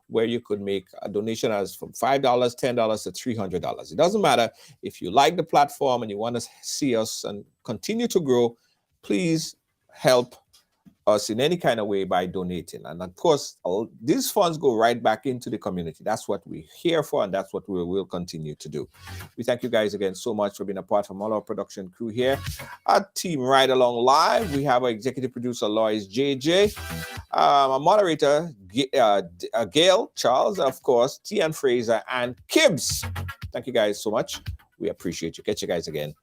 where you could make a donation as from $5, $10 to $300. It doesn't matter. If you like the platform and you want to see us and continue to grow, please help us in any kind of way by donating. And of course, all these funds go right back into the community. That's what we're here for, and that's what we will continue to do. We thank you guys again so much for being a part from all our production crew here at Team Ridealong Live. We have our executive producer, Lois JJ, a moderator, Gail, Charles, of course, Tian Fraser, and Kibbs. Thank you guys so much. We appreciate you. Catch you guys again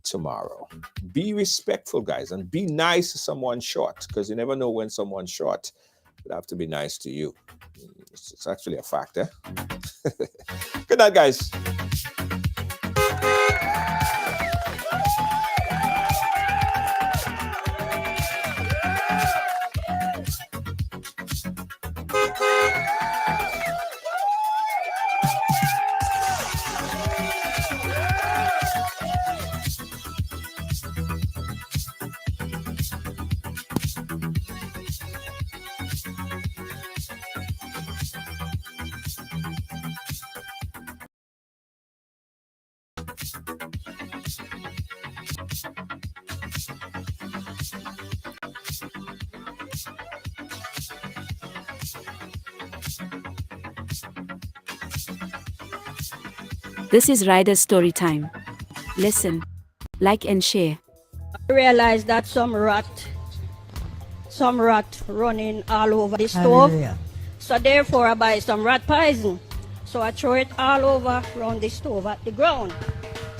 tomorrow. Be respectful, guys, and be nice to someone short, because you never know when someone's short. They have to be nice to you. It's actually a fact, eh? Good night, guys. This is Rider's Story Time. Listen, like and share. I realized that some rat running all over the stove. Hallelujah. So therefore I buy some rat poison. So I throw it all over around the stove at the ground.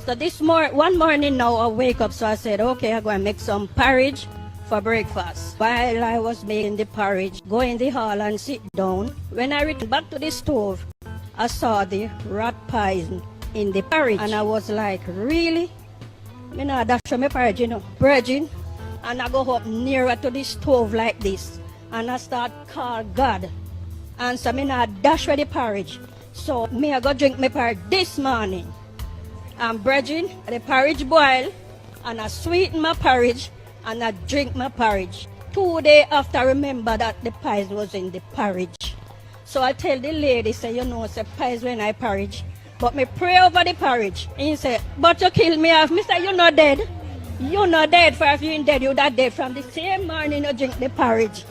So one morning now I wake up, so I said, okay, I'm going to make some porridge for breakfast. While I was making the porridge, go in the hall and sit down. When I returned back to the stove, I saw the rat poison in the porridge. And I was like, really? I know that's my porridge, virgin. And I go up nearer to the stove like this. And I start call God. And so me not dash with the porridge. So me I go drink my porridge this morning. I'm bridging the porridge boil and I sweeten my porridge and I drink my porridge. 2 days after I remember that the pies was in the porridge. So I tell the lady, say, you know, say pies when I porridge. But me pray over the porridge. And he say, but you kill me off. Me say, you're not dead. You're not dead, for if you ain't dead, you're not dead. From the same morning you drink the porridge.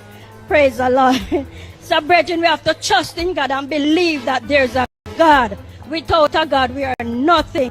Praise the Lord. So brethren, we have to trust in God and believe that there's a God. Without a God, we are nothing.